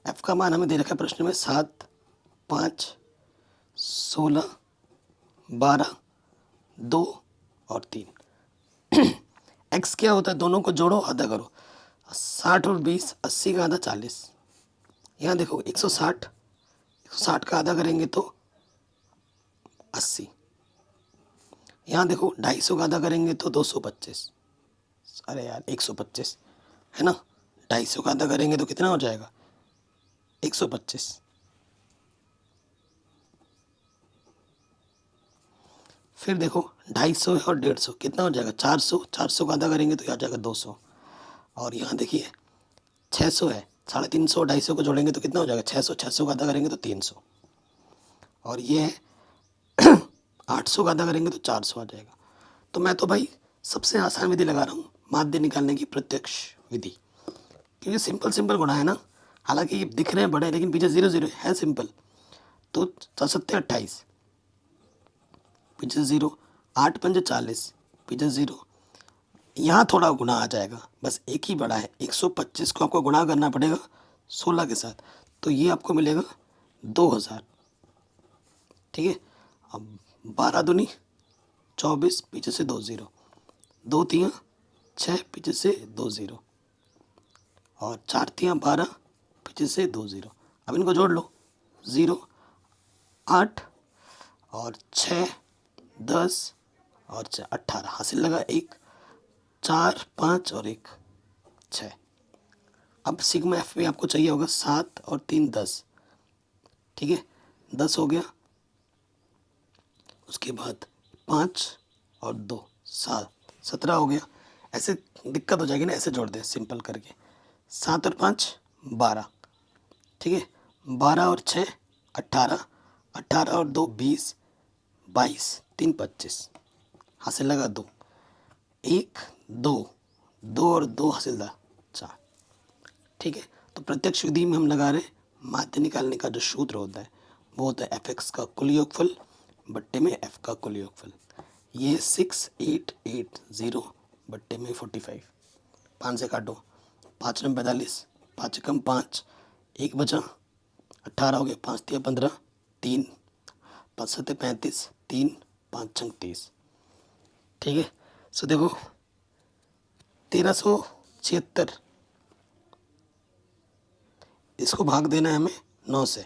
f का मान हमें दे रखा है प्रश्न में 7, 5, 16, 12, 2 और 3। x क्या होता है, दोनों को जोड़ो आधा करो। 60 और 20, 80 का आधा 40। यहाँ देखो 160, 160 का आधा करेंगे तो 80। यहाँ देखो 250 का आधा करेंगे तो 225। अरे यार 125 है ना, 250 का आधा करेंगे तो कितना हो जाएगा, 125। फिर देखो 250 और 150 कितना हो जाएगा, 400, 400 का आधा करेंगे तो आ जाएगा 200। और यहाँ देखिए 600 है, 350 और 250 को जोड़ेंगे तो कितना हो जाएगा, 600, 600 का आधा करेंगे तो 300। और ये है 800 का आधा करेंगे तो 400 आ जाएगा। तो मैं तो भाई सबसे आसान विधि लगा रहा हूँ, माध्य निकालने की प्रत्यक्ष विधि, क्योंकि सिंपल सिंपल गुणा है ना। हालांकि ये दिख रहे हैं बड़े, लेकिन पीछे 0 0 है, सिंपल। तो 7 28, पीछे 0, 8 पंजे 40, पीछे 0। यहाँ थोड़ा गुणा आ जाएगा, बस एक ही बड़ा है। 125 को आपको गुणा करना पड़ेगा 16 के साथ, तो ये आपको मिलेगा 2000। ठीक है, अब 12 दूनी 24, पीछे से 2 0, 2 3 6, पीछे से 2 0, और 4 3 12, पीछे से 2 0। अब इनको जोड़ लो, 0, 8 और 6, 10 और 6, 18। हासिल लगा 1, 4 5 और 1 6। अब सिग्मा एफ में आपको चाहिए होगा 7 और 3 10। ठीक है, 10 हो गया, उसके बाद 5 और 2 7, 17 हो गया। ऐसे दिक्कत हो जाएगी ना, ऐसे जोड़ दें सिंपल करके। 7 और 5 12। ठीक है, 12 और 6 18, 18 और 2 20, 22, 3 25। हासिल लगा 2, 1 2, 2 और 2 हासिलदार 4। ठीक है, तो प्रत्यक्ष विधि में हम लगा रहे माध्य निकालने का जो सूत्र होता है वो होता है एफ का कुल योगफल बट्टे में एफ का कुल योगफल। ये 6880 बट्टे में 45। 5 से काटो, 5 में 45, 5 कम 5, 1 बचा, 18 हो गया, 5 3 15, 3 5 7 35, 3 5 6 30। ठीक है, सो देखो 1376, इसको भाग देना है हमें 9 से।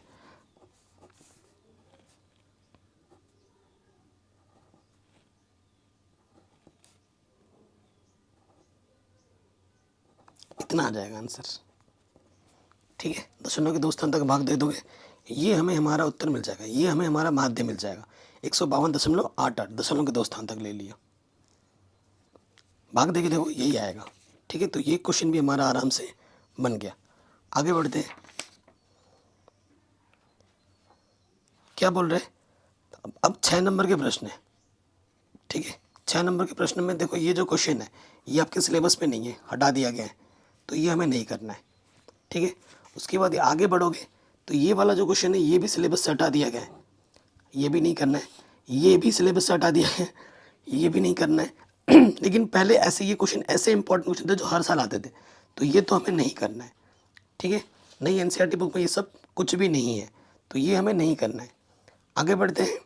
इतना आ जाएगा आंसर। ठीक है, दशमलव के 2 स्थान तक भाग दे दोगे, ये हमें हमारा उत्तर मिल जाएगा, ये हमें हमारा माध्य मिल जाएगा। 152.88 दशमलव के 2 स्थान तक ले लिया, भाग देके देखो यही आएगा। ठीक है, तो ये क्वेश्चन भी हमारा आराम से बन गया। आगे बढ़ते हैं, क्या बोल रहे हैं अब 6 नंबर के प्रश्न है। ठीक है, 6 नंबर के प्रश्न में देखो ये जो क्वेश्चन है ये आपके सिलेबस में नहीं है, हटा दिया गया है, तो ये हमें नहीं करना है। ठीक है, उसके बाद आगे बढ़ोगे तो ये वाला जो क्वेश्चन है ये भी सिलेबस से हटा दिया गया है, ये भी नहीं करना है। ये भी सिलेबस से हटा दिया है, ये भी नहीं करना है। लेकिन पहले ऐसे ये क्वेश्चन ऐसे इंपॉर्टेंट क्वेश्चन थे जो हर साल आते थे, तो ये तो हमें नहीं करना है। ठीक है, नहीं एनसीईआरटी बुक में ये सब कुछ भी नहीं है, तो ये हमें नहीं करना है। आगे बढ़ते हैं,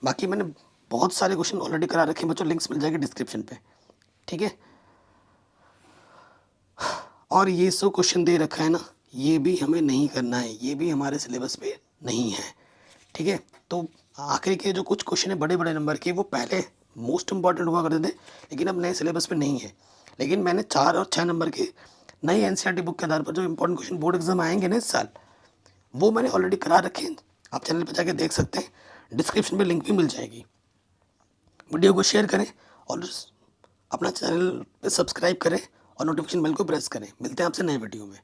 बाकी मैंने बहुत सारे क्वेश्चन ऑलरेडी करा रखे हैं बच्चों, लिंक्स मिल जाएंगे डिस्क्रिप्शन पे। ठीक है, और ये सब क्वेश्चन दे रखा है ना, ये भी हमें नहीं करना है, ये भी हमारे सिलेबस पे नहीं है। ठीक है। तो आखिरी के जो कुछ क्वेश्चन है बड़े बड़े नंबर के, वो पहले मोस्ट इंपॉर्टेंट हुआ करते थे, लेकिन अब नए सिलेबस में नहीं है। लेकिन मैंने 4 और 6 नंबर के नई एनसीईआरटी बुक के आधार पर जो इंपॉर्टेंट क्वेश्चन बोर्ड एग्जाम आएंगे ना इस साल, वो मैंने ऑलरेडी करा रखे हैं। आप चैनल पर जाके देख सकते हैं, डिस्क्रिप्शन में लिंक भी मिल जाएगी। वीडियो को शेयर करें और अपना चैनल पे सब्सक्राइब करें और नोटिफिकेशन बेल को प्रेस करें। मिलते हैं आपसे नए वीडियो में।